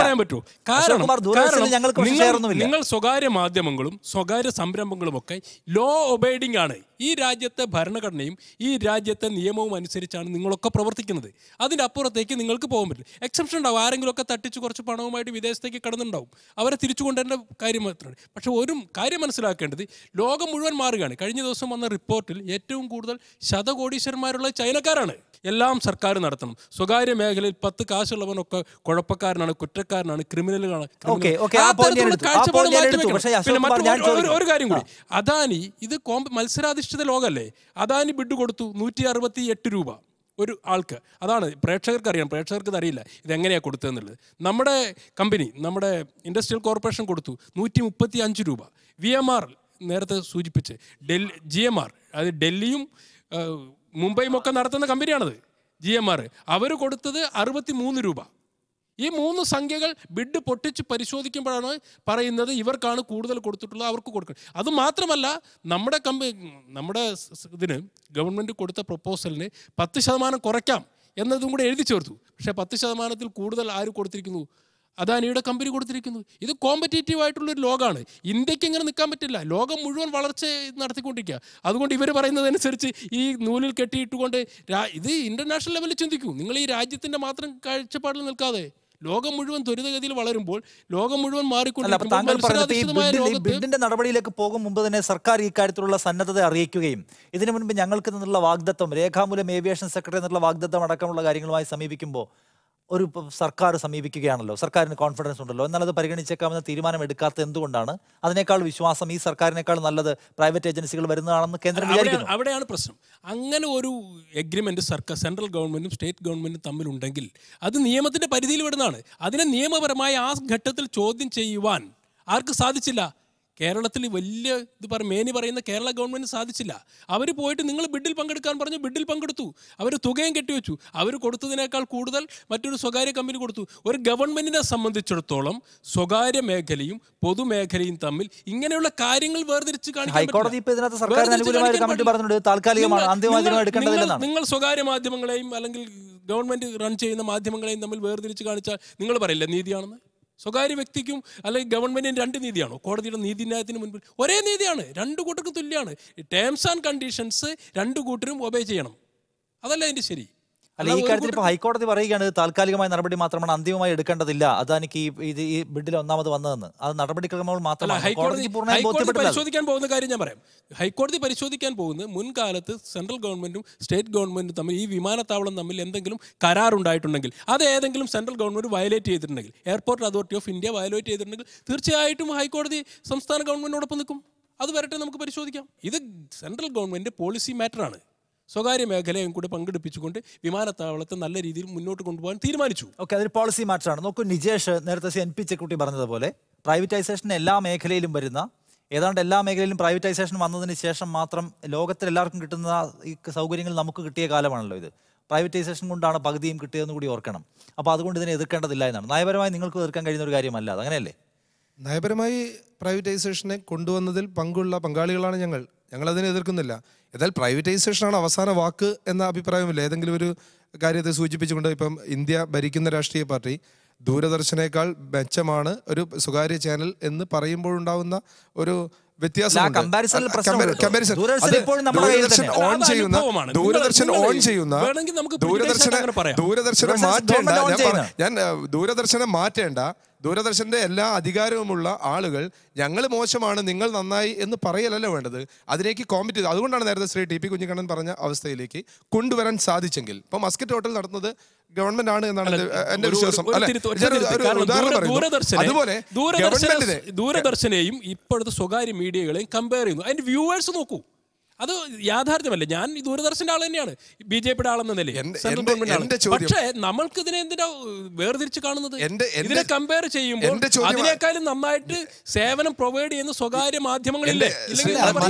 പറയാൻ പറ്റുമോ? കാരണം നിങ്ങൾ സ്വകാര്യ മാധ്യമങ്ങളും സ്വകാര്യ സംരംഭങ്ങളും ഒക്കെ ലോ ഒബൈഡിംഗ് ആണ്. ഈ രാജ്യത്തെ ഭരണഘടനയും ഈ രാജ്യത്തെ നിയമവും അനുസരിച്ചാണ് നിങ്ങളൊക്കെ പ്രവർത്തിക്കുന്നത്. അതിൻ്റെ അപ്പുറത്തേക്ക് നിങ്ങൾക്ക് പോകാൻ പറ്റില്ല. എക്സെപ്ഷൻ ഉണ്ടാവും, ആരെങ്കിലുമൊക്കെ തട്ടിച്ച് കുറച്ച് പണവുമായിട്ട് വിദേശത്തേക്ക് കടന്നുണ്ടാവും, അവരെ തിരിച്ചു കൊണ്ടുവരേണ്ട കാര്യം മാത്രമാണ്. പക്ഷേ ഒരു കാര്യം മനസ്സിലാക്കേണ്ടത്, ലോകം മുഴുവൻ മാറുകയാണ്. കഴിഞ്ഞ ദിവസം വന്ന റിപ്പോർട്ടിൽ ഏറ്റവും കൂടുതൽ ശതകോടീശ്വരന്മാരുള്ള ചൈനക്കാരാണ്. എല്ലാം സർക്കാർ നടത്തണം. സ്വകാര്യ മേഖലയിൽ 10 കാശുള്ളവനൊക്കെ കുഴപ്പക്കാരനാണ്, കുറ്റക്കാരനാണ്, ക്രിമിനലുകളാണ്. ഒരു കാര്യം കൂടി, അദാനി ഇത് മത്സരാധിഷ്ഠിത ലോകമല്ലേ? അദാനി ബിഡ് കൊടുത്തു 168 രൂപ ഒരു ആൾക്ക്. അതാണ് പ്രേക്ഷകർക്ക് അറിയാം, പ്രേക്ഷകർക്ക് അറിയില്ല ഇതെങ്ങനെയാണ് കൊടുത്തതെന്നുള്ളത്. നമ്മുടെ കമ്പനി, നമ്മുടെ ഇൻഡസ്ട്രിയൽ കോർപ്പറേഷൻ കൊടുത്തു 135 രൂപ. VMR നേരത്തെ സൂചിപ്പിച്ച് GMR, അത് ഡൽഹിയും മുംബൈയും ഒക്കെ നടത്തുന്ന കമ്പനിയാണത്. GMR അവർ കൊടുത്തത് 63 രൂപ. ഈ 3 സംഖ്യകൾ ബിഡ് പൊട്ടിച്ച് പരിശോധിക്കുമ്പോഴാണ് പറയുന്നത് ഇവർക്കാണ് കൂടുതൽ കൊടുത്തിട്ടുള്ളത്, അവർക്ക് കൊടുക്കണം. അതുമാത്രമല്ല, നമ്മുടെ ഇതിന് ഗവൺമെൻറ് കൊടുത്ത പ്രപ്പോസലിന് 10% കുറയ്ക്കാം എന്നതും കൂടെ എഴുതി ചേർത്തു. പക്ഷേ 10% കൂടുതൽ ആര് കൊടുത്തിരിക്കുന്നു? അദാനിയുടെ കമ്പനി കൊടുത്തിരിക്കുന്നു. ഇത് കോമ്പറ്റീറ്റീവ് ആയിട്ടുള്ളൊരു ലോകമാണ്. ഇന്ത്യക്ക് ഇങ്ങനെ നിൽക്കാൻ പറ്റില്ല. ലോകം മുഴുവൻ വളർച്ച നടത്തിക്കൊണ്ടിരിക്കുക. അതുകൊണ്ട് ഇവർ പറയുന്നതനുസരിച്ച് ഈ നൂലിൽ കെട്ടിയിട്ടുകൊണ്ട് ഇത് ഇൻ്റർനാഷണൽ ലെവലിൽ ചിന്തിക്കൂ. നിങ്ങൾ ഈ രാജ്യത്തിൻ്റെ മാത്രം കാഴ്ചപ്പാടിൽ നിൽക്കാതെ ലോകം മുഴുവൻ ത്വരിതഗതിയിൽ വളരുമ്പോൾ, ലോകം മുഴുവൻ മാറിക്കൊണ്ടിരിക്കുമ്പോൾ ബിഡിന്റെ നടപടിയിലേക്ക് പോകും മുമ്പ് തന്നെ സർക്കാർ ഈ കാര്യത്തിലുള്ള സന്നദ്ധത അറിയിക്കുകയും ഇതിനു മുൻപ് ഞങ്ങൾക്ക് നിന്നുള്ള വാഗ്ദത്വം, രേഖാമൂലം ഏവിയേഷൻ സെക്രട്ടറി എന്നുള്ള വാഗ്ദത്വം അടക്കമുള്ള കാര്യങ്ങളുമായി സമീപിക്കുമ്പോൾ ഒരു സർക്കാർ സമീപിക്കുകയാണല്ലോ, സർക്കാരിന് കോൺഫിഡൻസ് ഉണ്ടല്ലോ, എന്നാൽ അത് പരിഗണിച്ചേക്കാമെന്ന തീരുമാനം എടുക്കാത്തത് എന്തുകൊണ്ടാണ്? അതിനേക്കാൾ വിശ്വാസം ഈ സർക്കാരിനേക്കാൾ നല്ലത് പ്രൈവറ്റ് ഏജൻസികൾ വരുന്നതാണെന്ന് കേന്ദ്രം വിചാരിക്കുന്നു. അവിടെയാണ് പ്രശ്നം. അങ്ങനെ ഒരു എഗ്രിമെന്റ് സെൻട്രൽ ഗവൺമെന്റും സ്റ്റേറ്റ് ഗവൺമെന്റും തമ്മിലുണ്ടെങ്കിൽ അത് നിയമത്തിന്റെ പരിധിയിൽ വിടുന്നതാണ്. അതിനെ നിയമപരമായി ആ ഘട്ടത്തിൽ ചോദ്യം ചെയ്യുവാൻ ആർക്ക് സാധിച്ചില്ല? കേരളത്തിൽ വലിയ മേനി പറയുന്ന കേരള ഗവൺമെൻറ് സാധിച്ചില്ല. അവർ പോയിട്ട് നിങ്ങൾ ബിഡിൽ പങ്കെടുക്കാൻ പറഞ്ഞു, ബിഡിൽ പങ്കെടുത്തു. അവർ തുകയും കെട്ടിവെച്ചു. അവർ കൊടുത്തതിനേക്കാൾ കൂടുതൽ മറ്റൊരു സ്വകാര്യ കമ്പനി കൊടുത്തു. ഒരു ഗവൺമെൻറ്റിനെ സംബന്ധിച്ചിടത്തോളം സ്വകാര്യ മേഖലയും പൊതുമേഖലയും തമ്മിൽ ഇങ്ങനെയുള്ള കാര്യങ്ങൾ വേർതിരിച്ച് ഹൈക്കോടതി നിങ്ങൾ സ്വകാര്യ മാധ്യമങ്ങളെയും അല്ലെങ്കിൽ ഗവൺമെന്റ് റൺ ചെയ്യുന്ന മാധ്യമങ്ങളെയും തമ്മിൽ വേർതിരിച്ച് കാണിച്ചാൽ നിങ്ങൾ പറയില്ല നീതിയാണെന്ന്? സ്വകാര്യ വ്യക്തിക്കും അല്ലെങ്കിൽ ഗവൺമെന്റിന് രണ്ട് നീതിയാണോ? കോടതിയുടെ നീതിന്യായത്തിന് മുൻപിൽ ഒരേ നീതിയാണ്, രണ്ടു കൂട്ടർക്കും തുല്യമാണ്. ടേംസ് ആൻഡ് കണ്ടീഷൻസ് രണ്ടു കൂട്ടരും ഒബേ ചെയ്യണം, അതല്ല അതിന്റെ ശരി. അല്ല, ഈ കാര്യത്തിൽ ഇപ്പോൾ ഹൈക്കോടതി പറയുകയാണ് താൽക്കാലികമായ നടപടി മാത്രമാണ്, അന്തിമമായി എടുക്കേണ്ടതില്ല. അദാനിക്ക് ഈ ബിഡിൽ ഒന്നാമത് വന്നതെന്ന്. അത് നടപടിക്രമങ്ങൾ മാത്രമാണ്. ഹൈക്കോടതി പരിശോധിക്കാൻ പോകുന്ന കാര്യം ഞാൻ പറയാം. ഹൈക്കോടതി പരിശോധിക്കാൻ പോകുന്നത് മുൻകാലത്ത് സെൻട്രൽ ഗവൺമെന്റും സ്റ്റേറ്റ് ഗവൺമെന്റും തമ്മിൽ ഈ വിമാനത്താവളം തമ്മിൽ എന്തെങ്കിലും കരാറുണ്ടായിട്ടുണ്ടെങ്കിൽ, അത് ഏതെങ്കിലും സെൻട്രൽ ഗവൺമെന്റ് വയലേറ്റ് ചെയ്തിട്ടുണ്ടെങ്കിൽ, airport authority of India violate ചെയ്തിട്ടുണ്ടെങ്കിൽ തീർച്ചയായിട്ടും ഹൈക്കോടതി സംസ്ഥാന ഗവൺമെന്റിനോടൊപ്പം നിൽക്കും. അത് വരട്ടെ, നമുക്ക് പരിശോധിക്കാം. ഇത് സെൻട്രൽ ഗവൺമെന്റ് പോളിസി മാറ്ററാണ്. സ്വകാര്യ മേഖലയും കൂടെ പങ്കെടുപ്പിച്ചുകൊണ്ട് വിമാനത്താവളത്തെ നല്ല രീതിയിൽ മുന്നോട്ട് കൊണ്ടുപോകാൻ തീരുമാനിച്ചു. ഓക്കെ, അതൊരു പോളിസി മാറ്ററാണ്. നോക്കൂ നിജേഷ്, നേരത്തെ NP ചെക്കുട്ടി പറഞ്ഞതുപോലെ പ്രൈവറ്റൈസേഷൻ എല്ലാ മേഖലയിലും വരുന്ന, ഏതാണ്ട് എല്ലാ മേഖലയിലും പ്രൈവറ്റൈസേഷൻ വന്നതിന് ശേഷം മാത്രം ലോകത്തിൽ എല്ലാവർക്കും കിട്ടുന്ന ഈ സൗകര്യങ്ങൾ നമുക്ക് കിട്ടിയ കാലമാണല്ലോ ഇത്. പ്രൈവറ്റൈസേഷൻ കൊണ്ടാണ് പകുതിയും കിട്ടിയതെന്ന് കൂടി ഓർക്കണം. അപ്പോൾ അതുകൊണ്ട് ഇതിനെ എതിർക്കേണ്ടതില്ല എന്നാണ്. നയപരമായി നിങ്ങൾക്ക് എതിർക്കാൻ കഴിയുന്ന ഒരു കാര്യമല്ല, അങ്ങനെയല്ലേ? നയപരമായി പ്രൈവറ്റൈസേഷനെ കൊണ്ടുവന്നതിൽ പങ്കാളികളാണ് ഞങ്ങളതിനെ എതിർക്കുന്നില്ല. എന്നാൽ പ്രൈവറ്റൈസേഷനാണ് അവസാന വാക്ക് എന്ന അഭിപ്രായമില്ല. ഏതെങ്കിലും ഒരു കാര്യത്തെ സൂചിപ്പിച്ചുകൊണ്ട് ഇപ്പം ഇന്ത്യ ഭരിക്കുന്ന രാഷ്ട്രീയ പാർട്ടി ദൂരദർശനേക്കാൾ മെച്ചമാണ് ഒരു സ്വകാര്യ ചാനൽ എന്ന് പറയുമ്പോഴുണ്ടാവുന്ന ഒരു വ്യത്യാസം. ദൂരദർശനം മാറ്റേണ്ട, ദൂരദർശന്റെ എല്ലാ അധികാരവുമുള്ള ആളുകൾ ഞങ്ങൾ മോശമാണ്, നിങ്ങൾ നന്നായി എന്ന് പറയലല്ല വേണ്ടത്, അതിലേക്ക് കോമിറ്റ് ചെയ്ത്. അതുകൊണ്ടാണ് നേരത്തെ ശ്രീ TP കുഞ്ഞിക്കണ്ണൻ പറഞ്ഞ അവസ്ഥയിലേക്ക് കൊണ്ടുവരാൻ സാധിച്ചെങ്കിൽ. ഇപ്പൊ മസ്കറ്റ് ഹോട്ടൽ നടത്തുന്നത് ഗവൺമെന്റ് ആണ് എന്നാണ് എന്റെ വിശ്വാസം. അതുപോലെ ദൂരദർശനെയും ഇപ്പോഴത്തെ സ്വകാര്യ മീഡിയകളെയും കമ്പയർ ചെയ്യുന്നു. അതിന്റെ വ്യൂവേഴ്സ് നോക്കൂ, അത് യാഥാർത്ഥ്യമല്ല. ഞാൻ ഈ ദൂരദർശന്റെ ആൾ തന്നെയാണ്, BJPയുടെ ആളെന്ന നിലയിൽ, സെൻട്രൽ ഗവൺമെന്റ്. പക്ഷേ നമ്മൾക്ക് ഇതിനെ എന്തിനാ വേർതിരിച്ച് കാണുന്നത്? ഇതിനെ കമ്പയർ ചെയ്യുമ്പോൾ അതിനേക്കാളും നന്നായിട്ട് സേവനം പ്രൊവൈഡ് ചെയ്യുന്ന സ്വകാര്യ മാധ്യമങ്ങളില്ലേ?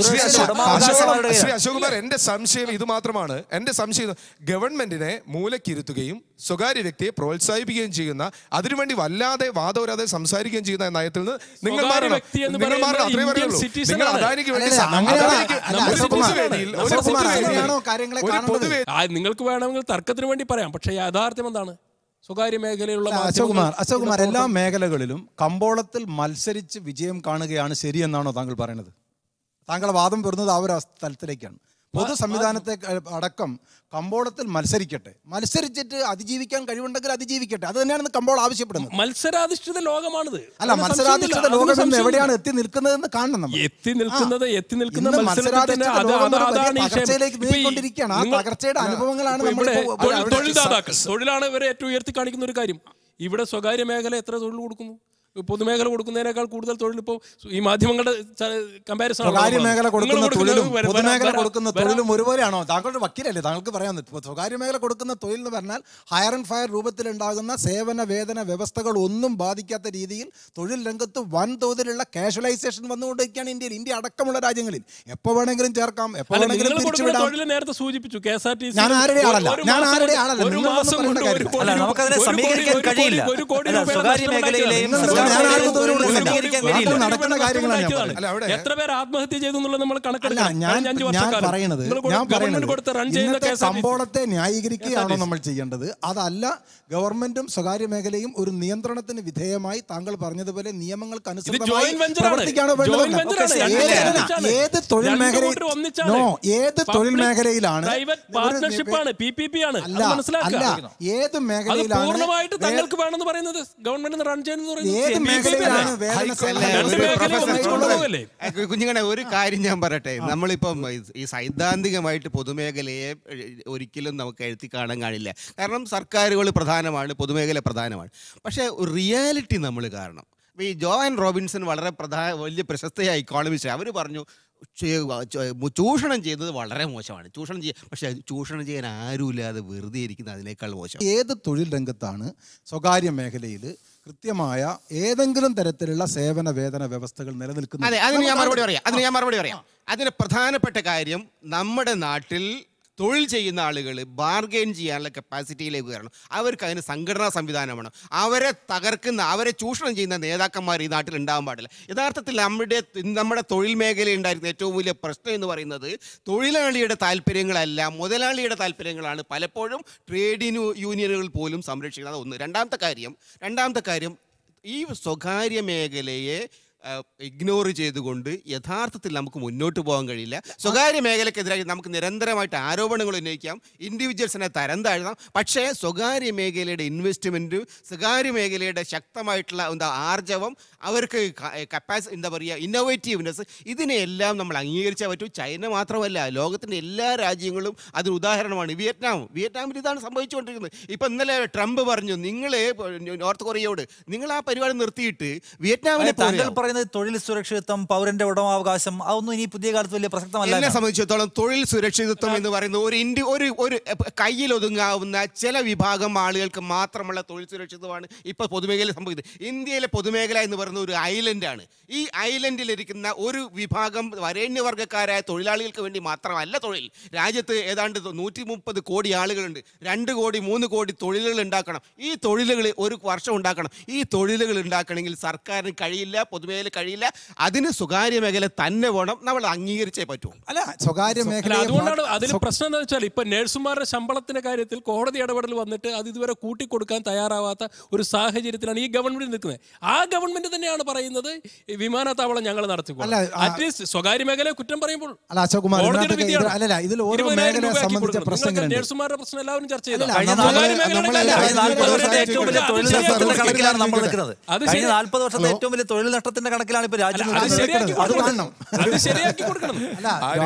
അശോക് കുമാർ, എന്റെ സംശയം ഇത് മാത്രമാണ്. എന്റെ സംശയം ഗവൺമെന്റിനെ മൂലക്കിരുത്തുകയും സ്വകാര്യ വ്യക്തിയെ പ്രോത്സാഹിപ്പിക്കുകയും ചെയ്യുന്ന, അതിനുവേണ്ടി വല്ലാതെ വാദവരാതെ സംസാരിക്കുകയും ചെയ്യുന്ന നയത്തിൽ നിന്ന് നിങ്ങൾ മാറണം. അത്രേ പറയുള്ളൂ. നിങ്ങൾ അദാനിക്ക് വേണ്ടി നിങ്ങൾക്ക് വേണമെങ്കിൽ തർക്കത്തിന് വേണ്ടി പറയാം, പക്ഷെ യാഥാർത്ഥ്യം എന്താണ്? സ്വകാര്യ മേഖലയിലുള്ള അശോക് കുമാർ, എല്ലാ മേഖലകളിലും കമ്പോളത്തിൽ മത്സരിച്ച് വിജയം കാണുകയാണ് ശരിയെന്നാണോ താങ്കൾ പറയുന്നത്? താങ്കളുടെ വാദം വരുന്നത് ആ ഒരു സ്ഥലത്തിലേക്കാണ്. പൊതു സംവിധാനത്തെ അടക്കം കമ്പോളത്തിൽ മത്സരിച്ചിട്ട് അതിജീവിക്കാൻ കഴിവുണ്ടെങ്കിൽ അതിജീവിക്കട്ടെ. അത് തന്നെയാണ് കമ്പോളം ആവശ്യപ്പെടുന്നത്. മത്സരാധിഷ്ഠിത ലോകമാണിത്. അല്ല, മത്സരാധിഷ്ഠിത ലോകം എവിടെയാണ് എത്തി നിൽക്കുന്നതെന്ന് കാണണം. എത്തി നിൽക്കുന്ന തകർച്ചയിലേക്ക് നീങ്ങിക്കൊണ്ടിരിക്കുകയാണ്. ആ തകർച്ചയുടെ അനുഭവങ്ങളാണ് തൊഴിലാണ് ഇവരെ ഏറ്റവും ഉയർത്തി കാണിക്കുന്ന ഒരു കാര്യം. ഇവിടെ സ്വകാര്യ മേഖല എത്ര തൊഴിൽ കൊടുക്കുന്നു? പൊതുമേഖല കൊടുക്കുന്നതിനേക്കാൾ കൂടുതൽ തൊഴിൽ ഇപ്പോൾ ഈ മാധ്യമങ്ങളുടെ കമ്പാരിസൺ. സ്വകാര്യ മേഖല കൊടുക്കുന്ന തൊഴിലും പൊതുമേഖല കൊടുക്കുന്ന തൊഴിലും ഒരുപോലെയാണോ? താങ്കളുടെ വക്കീലല്ലേ, താങ്കൾക്ക് പറയാൻ. സ്വകാര്യ മേഖല കൊടുക്കുന്ന തൊഴിൽ എന്ന് പറഞ്ഞാൽ ഹയർ ആൻഡ് ഫയർ രൂപത്തിലുണ്ടാകുന്ന സേവന വേതന വ്യവസ്ഥകൾ ഒന്നും ബാധിക്കാത്ത രീതിയിൽ തൊഴിൽ രംഗത്ത് വൻതോതിലുള്ള കാഷ്വലൈസേഷൻ വന്നുകൊണ്ടിരിക്കുകയാണ് ഇന്ത്യയിൽ. ഇന്ത്യ അടക്കമുള്ള രാജ്യങ്ങളിൽ എപ്പോൾ വേണമെങ്കിലും ചേർക്കാം, എപ്പോൾ വേണമെങ്കിലും പിരിച്ചുവിടാം. നേരത്തെ സൂചിപ്പിച്ചു KSRTC. ഞാൻ ആരുടെ ആളല്ല. ഒരു മാസം കൊണ്ട് 1 കോടി രൂപ നടക്കുന്ന കാര്യങ്ങളാണ്. എത്ര പേർ ആത്മഹത്യ ചെയ്തു എന്നുള്ളത് നമ്മൾ കണക്കെടുക്കണം. ഞാൻ പറയുന്നത് കമ്പോളത്തെ ന്യായീകരിക്കുകയാണോ നമ്മൾ ചെയ്യേണ്ടത്? അതല്ല, ഗവൺമെന്റും സ്വകാര്യ മേഖലയും ഒരു നിയന്ത്രണത്തിന് വിധേയമായി താങ്കൾ പറഞ്ഞതുപോലെ നിയമങ്ങൾക്ക് അനുസൃതമായി പ്രവർത്തിക്കാണോ വേണ്ടത്? ഏത് തൊഴിൽ മേഖലയിലാണ്? ഏത് മേഖലയിലാണ്? കുഞ്ഞുങ്ങളെ ഒരു കാര്യം ഞാൻ പറയട്ടെ. നമ്മളിപ്പം ഈ സൈദ്ധാന്തികമായിട്ട് പൊതുമേഖലയെ ഒരിക്കലും നമുക്ക് എഴുത്തി കാണാൻ കാണില്ല. കാരണം സർക്കാരുകൾ പ്രധാനമാണ്, പൊതുമേഖല പ്രധാനമാണ്. പക്ഷേ റിയാലിറ്റി നമ്മൾ കാരണം. ഈ ജോൺ റോബിൻസൺ വളരെ വലിയ പ്രശസ്തയായ ഇക്കോണമിസ്റ്റ്, അവർ പറഞ്ഞു ചൂഷണം ചെയ്യുന്നത് വളരെ മോശമാണ്. പക്ഷേ ചൂഷണം ചെയ്യാൻ ആരുമില്ലാതെ വെറുതെ ഇരിക്കുന്നത് അതിനേക്കാൾ മോശം. ഏത് തൊഴിൽ രംഗത്താണ് സ്വകാര്യ മേഖലയിൽ കൃത്യമായ ഏതെങ്കിലും തരത്തിലുള്ള സേവന വേതന വ്യവസ്ഥകൾ നിലനിൽക്കുന്നു. അതെ, അതിന് ഞാൻ മറുപടി പറയാം. അതിന് പ്രധാനപ്പെട്ട കാര്യം നമ്മുടെ നാട്ടിൽ തൊഴിൽ ചെയ്യുന്ന ആളുകൾ ബാർഗെയിൻ ചെയ്യാനുള്ള കപ്പാസിറ്റിയിലേക്ക് വരണം. അവർക്ക് അതിന് സംഘടനാ സംവിധാനമാണ്. അവരെ തകർക്കുന്ന, അവരെ ചൂഷണം ചെയ്യുന്ന നേതാക്കന്മാർ ഈ നാട്ടിൽ ഉണ്ടാകാൻ പാടില്ല. യഥാർത്ഥത്തിൽ നമ്മുടെ തൊഴിൽ മേഖലയിൽ ഉണ്ടായിരുന്ന ഏറ്റവും വലിയ പ്രശ്നം എന്ന് പറയുന്നത് തൊഴിലാളിയുടെ താല്പര്യങ്ങളല്ല, മുതലാളിയുടെ താല്പര്യങ്ങളാണ് പലപ്പോഴും ട്രേഡ് യൂണിയനുകൾ പോലും സംരക്ഷിക്കുന്നത്. ഒന്ന്. രണ്ടാമത്തെ കാര്യം ഈ സ്വകാര്യ മേഖലയെ ഇഗ്നോർ ചെയ്തുകൊണ്ട് യഥാർത്ഥത്തിൽ നമുക്ക് മുന്നോട്ട് പോകാൻ കഴിയില്ല. സ്വകാര്യ മേഖലയ്ക്കെതിരായി നമുക്ക് നിരന്തരമായിട്ട് ആരോപണങ്ങൾ ഉന്നയിക്കാം, ഇൻഡിവിജ്വൽസിനെ തരം താഴ്ത്താം. പക്ഷേ സ്വകാര്യ മേഖലയുടെ ഇൻവെസ്റ്റ്മെൻറ്റ്, സ്വകാര്യ മേഖലയുടെ ശക്തമായിട്ടുള്ള ആർജവം, അവർക്ക് ഇന്നോവേറ്റീവ്നെസ്, ഇതിനെല്ലാം നമ്മൾ അംഗീകരിച്ചാൽ പറ്റൂ. ചൈന മാത്രമല്ല, ലോകത്തിൻ്റെ എല്ലാ രാജ്യങ്ങളും അതിന് ഉദാഹരണമാണ്. വിയറ്റ്നാമിൽ ഇതാണ് സംഭവിച്ചുകൊണ്ടിരിക്കുന്നത്. ഇപ്പം ഇന്നലെ ട്രംപ് പറഞ്ഞു, നിങ്ങൾ നോർത്ത് കൊറിയയോട് നിങ്ങൾ ആ പരിപാടി നിർത്തിയിട്ട് വിയറ്റ്നാമിനെ തൊഴിൽ സുരക്ഷിതത്വം, പൗരന്റെ ഉടമാവകാശം, അതൊന്നും ഇനി പുതിയ കാലത്ത് വലിയ പ്രസക്തമല്ല. എന്നെ സംബന്ധിച്ചിടത്തോളം തൊഴിൽ സുരക്ഷിതത്വം എന്ന് പറയുന്നത് ഒരു കയ്യിൽ ഒതുങ്ങാവുന്ന ചില വിഭാഗം ആളുകൾക്ക് മാത്രമുള്ള തൊഴിൽ സുരക്ഷിതമാണ് ഇപ്പോൾ പൊതുമേഖല സംഭവിക്കുന്നത്. ഇന്ത്യയിലെ പൊതുമേഖല എന്ന് പറയുന്ന ഒരു ഐലൻഡാണ്. ഈ ഐലൻഡിലിരിക്കുന്ന ഒരു വിഭാഗം വരേണ്യവർഗ്ഗക്കാരായ തൊഴിലാളികൾക്ക് വേണ്ടി മാത്രമല്ല തൊഴിൽ. രാജ്യത്ത് ഏതാണ്ട് 130 കോടി ആളുകളുണ്ട്. 2 കോടി 3 കോടി തൊഴിലുകൾ ഉണ്ടാക്കണം. ഈ തൊഴിലുകൾ ഒരു വർഷം ഉണ്ടാക്കണം. ഈ തൊഴിലുകൾ ഉണ്ടാക്കണമെങ്കിൽ സർക്കാരിന് കഴിയില്ല, പൊതുമേഖല കഴിയില്ല. അതിന് സ്വകാര്യ മേഖല തന്നെ വേണം. നമ്മൾ അംഗീകരിച്ചേ പറ്റൂ. അല്ല, സ്വകാര്യ മേഖല അതുകൊണ്ടാണ് അതിൽ പ്രശ്നം എന്താ വെച്ചാൽ ഇപ്പൊ നഴ്സുമാരുടെ ശമ്പളത്തിന്റെ കാര്യത്തിൽ കോടതി ഇടപെടൽ വന്നിട്ട് അത് ഇതുവരെ കൂട്ടിക്കൊടുക്കാൻ തയ്യാറാവാത്ത ഒരു സാഹചര്യത്തിലാണ് ഈ ഗവൺമെന്റ് നിൽക്കുന്നത്. ആ ഗവൺമെന്റ് തന്നെയാണ് പറയുന്നത് വിമാനത്താവളം ഞങ്ങൾ നടത്തിക്കോളാം. അറ്റ്ലീസ്റ്റ് സ്വകാര്യ മേഖലയെ കുറ്റം പറയുമ്പോൾ നഴ്സുമാരുടെ പ്രശ്നം എല്ലാവരും ചർച്ച ചെയ്തു. കഴിഞ്ഞ 40 വർഷത്തെ ഏറ്റവും വലിയ തൊഴിൽ നഷ്ടത്തിന്റെ കണക്കിലാണ് ഇപ്പൊ രാജ്യം.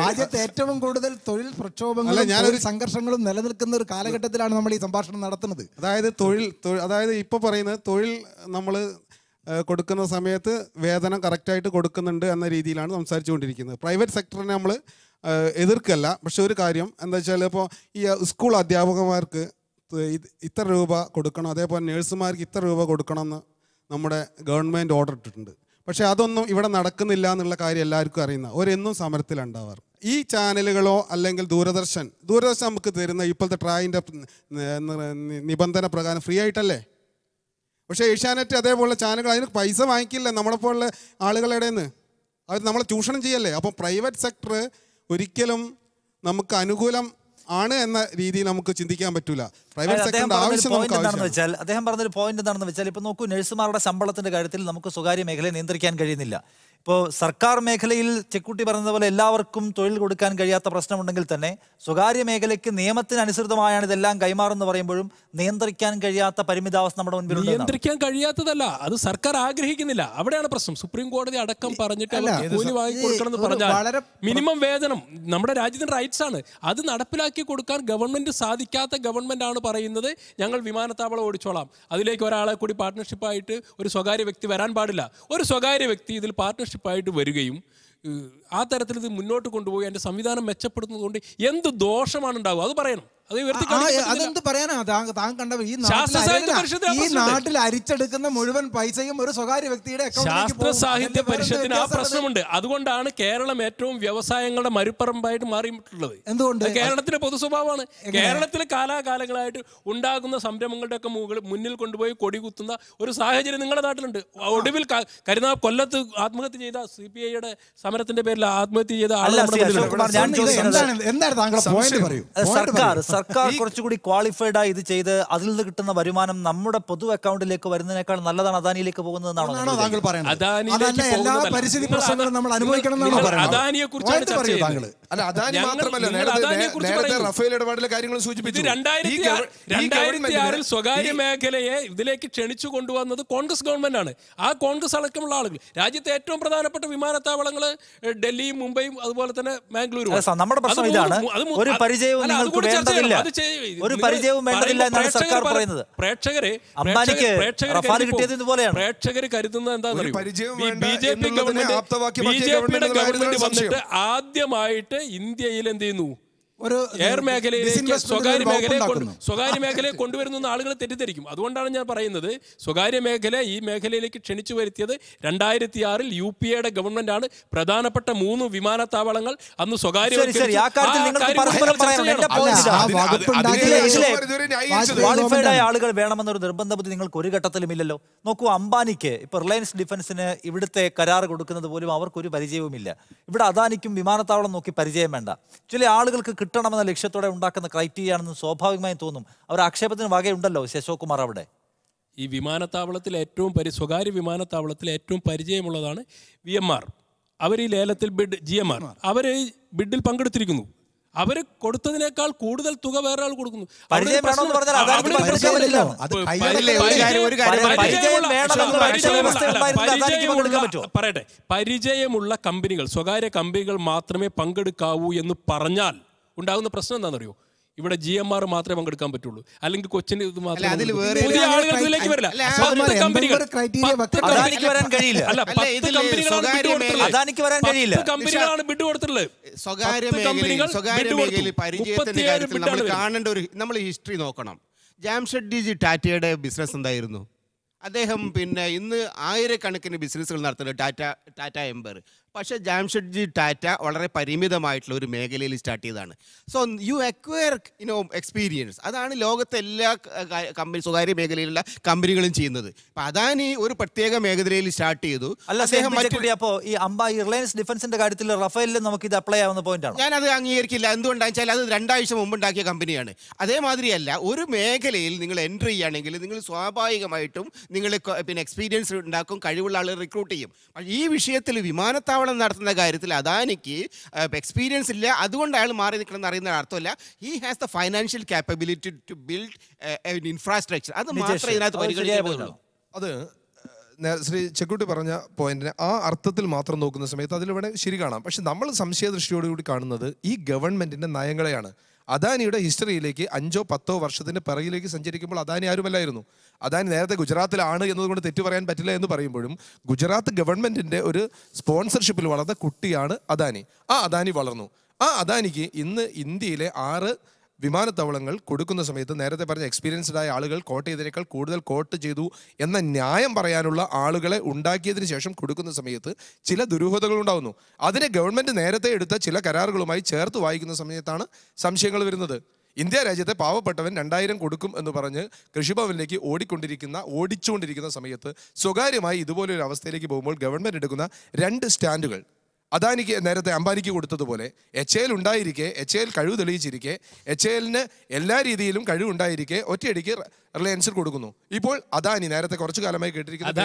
രാജ്യത്ത് ഏറ്റവും കൂടുതൽ തൊഴിൽ പ്രക്ഷോഭങ്ങളും സംഘർഷങ്ങളും നിലനിൽക്കുന്ന ഒരു കാലഘട്ടത്തിലാണ് നമ്മൾ ഈ സംഭാഷണം നടത്തുന്നത്. അതായത് ഇപ്പൊ പറയുന്നത് തൊഴിൽ നമ്മൾ കൊടുക്കുന്ന സമയത്ത് വേതനം കറക്റ്റായിട്ട് കൊടുക്കുന്നുണ്ട് എന്ന രീതിയിലാണ് സംസാരിച്ചുകൊണ്ടിരിക്കുന്നത്. പ്രൈവറ്റ് സെക്ടറിനെ നമ്മൾ എതിർക്കല്ല. പക്ഷെ ഒരു കാര്യം എന്താ വെച്ചാൽ, ഇപ്പോൾ ഈ സ്കൂൾ അധ്യാപകന്മാർക്ക് ഇത്ര രൂപ കൊടുക്കണം, അതേപോലെ നഴ്സുമാർക്ക് ഇത്ര രൂപ കൊടുക്കണം എന്ന് നമ്മുടെ ഗവൺമെൻറ് ഓർഡർ ഇട്ടിട്ടുണ്ട്. പക്ഷേ അതൊന്നും ഇവിടെ നടക്കുന്നില്ല എന്നുള്ള കാര്യം എല്ലാവർക്കും അറിയുന്ന ഒരെന്നും സമരത്തിലുണ്ടാവാറ്. ഈ ചാനലുകളോ അല്ലെങ്കിൽ ദൂരദർശൻ നമുക്ക് തരുന്ന ഇപ്പോഴത്തെ ട്രായിൻ്റെ നിബന്ധന പ്രകാരം ഫ്രീ ആയിട്ടല്ലേ. പക്ഷേ ഏഷ്യാനെറ്റ് അതേപോലെ ചാനലുകൾ അതിന് പൈസ വാങ്ങിക്കില്ല നമ്മളെപ്പോലുള്ള ആളുകളുടെ നിന്ന്. അവർ നമ്മളെ ചൂഷണം ചെയ്യല്ലേ. അപ്പം പ്രൈവറ്റ് സെക്ടർ ഒരിക്കലും നമുക്ക് അനുകൂലം ആണ് എന്ന രീതിയിൽ നമുക്ക് ചിന്തിക്കാൻ പറ്റൂല. പ്രൈവറ്റ് സെക്ടറിന്റെ ആവശ്യം അദ്ദേഹം പറഞ്ഞൊരു പോയിന്റ് എന്താണെന്ന് വെച്ചാൽ, ഇപ്പൊ നോക്കൂ, നഴ്സുമാരുടെ ശമ്പളത്തിന്റെ കാര്യത്തിൽ നമുക്ക് സ്വകാര്യ മേഖലയെ നിയന്ത്രിക്കാൻ കഴിയുന്നില്ല. ഇപ്പോൾ സർക്കാർ മേഖലയിൽ ചെക്കുട്ടി പറഞ്ഞതുപോലെ എല്ലാവർക്കും തൊഴിൽ കൊടുക്കാൻ കഴിയാത്ത പ്രശ്നമുണ്ടെങ്കിൽ തന്നെ സ്വകാര്യ മേഖലയ്ക്ക് നിയമത്തിനനുസൃതമായാണ് ഇതെല്ലാം കൈമാറുമെന്ന് പറയുമ്പോഴും നിയന്ത്രിക്കാൻ കഴിയാത്ത പരിമിതാവസ്ഥ നമ്മുടെ മുൻപിലുണ്ട്. നിയന്ത്രിക്കാൻ കഴിയാത്തതല്ല, അത് സർക്കാർ ആഗ്രഹിക്കുന്നില്ല. അവിടെയാണ് പ്രശ്നം. സുപ്രീം കോടതി അടക്കം പറഞ്ഞിട്ട് കൂലി വാങ്ങി കൊടുക്കണം എന്ന് പറഞ്ഞാൽ മിനിമം വേതനം നമ്മുടെ രാജ്യത്തിന്റെ റൈറ്റ്സ് ആണ്. അത് നടപ്പിലാക്കി കൊടുക്കാൻ ഗവൺമെന്റ് സാധിക്കാത്ത ഗവൺമെന്റ് ആണ് പറയുന്നത് ഞങ്ങൾ വിമാനത്താവളം ഓടിച്ചോളാം, അതിലേക്ക് ഒരാളെ കൂടി പാർട്ട്ണർഷിപ്പായിട്ട് ഒരു സ്വകാര്യ വ്യക്തി വരാൻ പാടില്ല. ഒരു സ്വകാര്യ വ്യക്തി ഇതിൽ പാർട്ട്ണർഷിപ്പായിട്ട് വരികയും ആ തരത്തിൽ ഇത് മുന്നോട്ട് കൊണ്ടുപോയി അതിന്റെ സംവിധാനം മെച്ചപ്പെടുത്തുന്നത് കൊണ്ട് എന്ത് ദോഷമാണ് ഉണ്ടാവുക അത് പറയണം. അതെന്ത് പറയാനാ താൻ കണ്ട ഈ നാട്ടിൽ അരിച്ചെടുക്കുന്ന മുഴുവൻ പൈസയും ഒരു സ്വകാര്യ വ്യക്തിയുടെ ശാസ്ത്ര സാഹിത്യ പരിഷത്തിന് ആ പ്രശ്നമുണ്ട്. അതുകൊണ്ടാണ് കേരളം ഏറ്റവും വ്യവസായങ്ങളുടെ മരുപ്പറമ്പായിട്ട് മാറിയിട്ടുള്ളത്. എന്തുകൊണ്ട്? കേരളത്തിന്റെ പൊതു സ്വഭാവമാണ്. കേരളത്തിൽ കാലാകാലങ്ങളായിട്ട് ഉണ്ടാകുന്ന സംരംഭങ്ങളുടെ ഒക്കെ മുന്നിൽ കൊണ്ടുപോയി കൊടികുത്തുന്ന ഒരു സാഹചര്യം നിങ്ങളുടെ നാട്ടിലുണ്ട്. ഒടുവിൽ കൊല്ലത്ത് ആത്മഹത്യ ചെയ്ത CPIയുടെ സമരത്തിന്റെ പേരിൽ ആത്മഹത്യ ചെയ്ത സർക്കാർ കുറച്ചുകൂടി ക്വാളിഫൈഡ് ആയി ഇത് ചെയ്ത് അതിൽ നിന്ന് കിട്ടുന്ന വരുമാനം നമ്മുടെ പൊതു അക്കൗണ്ടിലേക്ക് വരുന്നതിനേക്കാൾ നല്ലതാണ് അദാനിയിലേക്ക് പോകുന്നതെന്നാണോ താങ്കൾ പറയുന്നത്? അദാനിയെ കുറിച്ചാണ് ചർച്ച ചെയ്യുന്നത്. റഫേൽ ഇടപാടിലെ കാര്യങ്ങൾ സൂചിപ്പിച്ചു. 2006 സ്വകാര്യ മേഖലയെ ഇതിലേക്ക് ക്ഷണിച്ചു കൊണ്ടുവന്നത് കോൺഗ്രസ് ഗവൺമെന്റ് ആണ്. ആ കോൺഗ്രസ് അടക്കമുള്ള ആളുകൾ രാജ്യത്തെ ഏറ്റവും പ്രധാനപ്പെട്ട വിമാനത്താവളങ്ങൾ ഡൽഹിയും മുംബൈയും അതുപോലെ തന്നെ ബാംഗ്ലൂരും. നമ്മുടെ പ്രശ്നം ഇതാണ്, ഒരു പരിചയവും നിങ്ങൾക്ക് വേണ്ടതില്ല, ഒരു പരിചയവും വേണ്ടതില്ല എന്നാണ് സർക്കാർ പറയുന്നത്. പ്രേക്ഷകര് കരുതുന്നത് എന്താണെന്ന് BJPയുടെ ഗവൺമെന്റ് വന്നിട്ട് ആദ്യമായിട്ട് ഇന്ത്യയിൽ എന്ത് ചെയ്യുന്നു, ഒരു എയർ മേഖലയിലേക്ക് disinvestment സ്വകാര്യ മേഖലയെ കൊണ്ടുവരുന്ന ആളുകൾ തെറ്റിദ്ധരിക്കും. അതുകൊണ്ടാണ് ഞാൻ പറയുന്നത് സ്വകാര്യ മേഖല ഈ മേഖലയിലേക്ക് ക്ഷണിച്ചു വരുത്തിയത് 2006 UPA ഗവൺമെന്റ് ആണ്. പ്രധാനപ്പെട്ട 3 വിമാനത്താവളങ്ങൾ അന്ന് സ്വകാര്യ ആളുകൾ വേണമെന്നൊരു നിർബന്ധ ബുദ്ധി നിങ്ങൾക്ക് ഒരു ഘട്ടത്തിലും ഇല്ലല്ലോ. നോക്കൂ, അംബാനിക്ക് ഇപ്പൊ റിലയൻസ് ഡിഫൻസിന് ഇവിടുത്തെ കരാർ കൊടുക്കുന്നത് പോലും അവർക്കൊരു പരിചയവുമില്ല. ഇവിടെ അദാനിക്കും വിമാനത്താവളം നോക്കി പരിചയം വേണ്ട. ചില ആളുകൾക്ക് കിട്ടണമെന്ന ലക്ഷ്യത്തോടെ ഉണ്ടാക്കുന്ന ക്രൈറ്റീരിയ ആണെന്ന് സ്വാഭാവികമായും തോന്നും. അവർ ആക്ഷേപത്തിന് വകയുണ്ടല്ലോ അശോക് കുമാർ. അവിടെ ഈ വിമാനത്താവളത്തിൽ സ്വകാര്യ വിമാനത്താവളത്തിൽ ഏറ്റവും പരിചയമുള്ളതാണ് VMR. അവർ ഈ ലേലത്തിൽ GMR അവർ ബിഡിൽ പങ്കെടുത്തിരിക്കുന്നു. അവർ കൊടുത്തതിനേക്കാൾ കൂടുതൽ തുക വേറെ ആൾ കൊടുക്കുന്നു. പറയട്ടെ, പരിചയമുള്ള കമ്പനികൾ, സ്വകാര്യ കമ്പനികൾ മാത്രമേ പങ്കെടുക്കാവൂ എന്ന് പറഞ്ഞാൽ ഉണ്ടാകുന്ന പ്രശ്നം എന്താണെന്നറിയോ? ഇവിടെ GMR മാത്രമേ പങ്കെടുക്കാൻ പറ്റുള്ളൂ, അല്ലെങ്കിൽ കൊച്ചിന് ഇത് മാത്രമേ. പുതിയ ആളുകൾ ഇതിലേക്ക് വരില്ല. 10 കമ്പനികൾ കമ്പനികളാണ് ബിഡ് കൊടുത്തിട്ടുള്ളത്. സ്വകാര്യ മേഖലയിൽ പരിചയത്തിന്റെ കാര്യത്തിൽ നമ്മൾ കാണേണ്ട നമ്മൾ ഹിസ്റ്ററി നോക്കണം. ജാംഷെഡ്ജി ടാറ്റയുടെ ബിസിനസ് എന്തായിരുന്നു? അദ്ദേഹം പിന്നെ ഇന്ന് ആയിരക്കണക്കിന് ബിസിനസ്സുകൾ നടത്തുന്നത് ടാറ്റ എംബർ. പക്ഷേ ജാംഷെഡ്ജി ടാറ്റ വളരെ പരിമിതമായിട്ടുള്ള ഒരു മേഖലയിൽ സ്റ്റാർട്ട് ചെയ്തതാണ്. So you acquire experience. അതാണ് ലോകത്തെ എല്ലാ സ്വകാര്യ മേഖലയിലുള്ള കമ്പനികളും ചെയ്യുന്നത്. അപ്പം അദാനി ഒരു പ്രത്യേക മേഖലയിൽ സ്റ്റാർട്ട് ചെയ്തു. അപ്പോൾ ഈ റിലയൻസ് ഡിഫൻസിന്റെ കാര്യത്തിൽ റഫേലിൽ നമുക്ക് ഇത് അപ്ലൈ ആവുന്ന പോയിന്റാണ്. ഞാനത് അംഗീകരിക്കില്ല. എന്തുകൊണ്ടാണെന്ന് വെച്ചാൽ അത് 2 ആഴ്ച മുമ്പ് ഉണ്ടാക്കിയ കമ്പനിയാണ്. അതേമാതിരിയല്ല, ഒരു മേഖലയിൽ നിങ്ങൾ എൻ്റർ ചെയ്യുകയാണെങ്കിൽ നിങ്ങൾ സ്വാഭാവികമായിട്ടും നിങ്ങൾ പിന്നെ എക്സ്പീരിയൻസ് ഉണ്ടാക്കും, കഴിവുള്ള ആളുകൾ റിക്രൂട്ട് ചെയ്യും. ഈ വിഷയത്തിൽ വിമാനത്താവളം നടത്തുന്ന കാര്യത്തിൽ അദാനിക്ക് എക്സ്പീരിയൻസ് ഇല്ല, അതുകൊണ്ട് അയാൾ മാറി നിൽക്കണമെന്ന് അറിയുന്ന അർത്ഥമല്ല. He has the financial capability to build infrastructure. അത് മാത്രമേ ഇതിനകത്ത് പരിഗണിക്കാവുള്ളൂ. അത് ശ്രീ ചെക്കുട്ടി പറഞ്ഞ പോയിന്റിനെ ആ അർത്ഥത്തിൽ മാത്രം നോക്കുന്ന സമയത്ത് അതിലിവിടെ ശരി കാണാം. പക്ഷെ നമ്മൾ സംശയദൃഷ്ടിയോടുകൂടി കാണുന്നത് ഈ ഗവൺമെന്റിന്റെ നയങ്ങളെയാണ്. അദാനിയുടെ ഹിസ്റ്ററിയിലേക്ക് 5-10 വർഷത്തിന്റെ പിറകിലേക്ക് സഞ്ചരിക്കുമ്പോൾ അദാനി ആരുമല്ലായിരുന്നു. അദാനി നേരത്തെ ഗുജറാത്തിലാണ് എന്നതുകൊണ്ട് തെറ്റു പറയാൻ പറ്റില്ല എന്ന് പറയുമ്പോഴും ഗുജറാത്ത് ഗവൺമെന്റിന്റെ ഒരു സ്പോൺസർഷിപ്പിൽ വളർന്ന കുട്ടിയാണ് അദാനി. ആ അദാനി വളർന്നു. ആ അദാനിക്ക് ഇന്ന് ഇന്ത്യയിലെ 6 വിമാനത്താവളങ്ങൾ കൊടുക്കുന്ന സമയത്ത് നേരത്തെ പറഞ്ഞ എക്സ്പീരിയൻസ്ഡ് ആയ ആളുകൾ കോട്ട് ചെയ്തതിനേക്കാൾ കൂടുതൽ കോട്ട് ചെയ്തു എന്ന ന്യായം പറയാനുള്ള ആളുകളെ ഉണ്ടാക്കിയതിന് ശേഷം കൊടുക്കുന്ന സമയത്ത് ചില ദുരൂഹതകൾ ഉണ്ടാകുന്നു. അതിനെ ഗവൺമെന്റ് നേരത്തെ എടുത്ത ചില കരാറുകളുമായി ചേർത്ത് വായിക്കുന്ന സമയത്താണ് സംശയങ്ങൾ വരുന്നത്. ഇന്ത്യ രാജ്യത്തെ പാവപ്പെട്ടവൻ 2000 കൊടുക്കും എന്ന് പറഞ്ഞ് കൃഷിഭവനിലേക്ക് ഓടിച്ചുകൊണ്ടിരിക്കുന്ന സമയത്ത് സ്വകാര്യമായി ഇതുപോലൊരു അവസ്ഥയിലേക്ക് പോകുമ്പോൾ ഗവൺമെന്റ് എടുക്കുന്ന 2 സ്റ്റാൻഡുകൾ അദാനിക്ക് നേരത്തെ അംബാനിക്ക് കൊടുത്തതുപോലെ HAL ഉണ്ടായിരിക്കെ, HAL കഴിവ് തെളിയിച്ചിരിക്കെ, HALന് എല്ലാ രീതിയിലും കഴിവുണ്ടായിരിക്കെ ഒറ്റയടിക്ക് റിലയൻസിൽ കൊടുക്കുന്നു. ഇപ്പോൾ അദാനി നേരത്തെ കുറച്ചു കാലമായി കേട്ടിരിക്കുന്നത്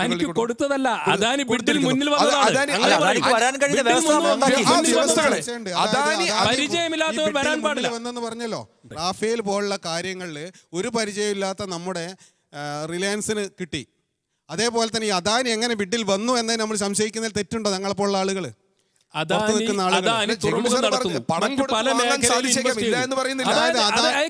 പറഞ്ഞല്ലോ. റാഫേൽ പോലുള്ള കാര്യങ്ങളിൽ ഒരു പരിചയമില്ലാത്ത നമ്മുടെ റിലയൻസിന് കിട്ടി. അതേപോലെ തന്നെ ഈ അദാനി എങ്ങനെ ബിഡിൽ വന്നു എന്നതിന് നമ്മൾ സംശയിക്കുന്നതിൽ തെറ്റുണ്ടോ ഞങ്ങളെപ്പോലുള്ള ആളുകൾ?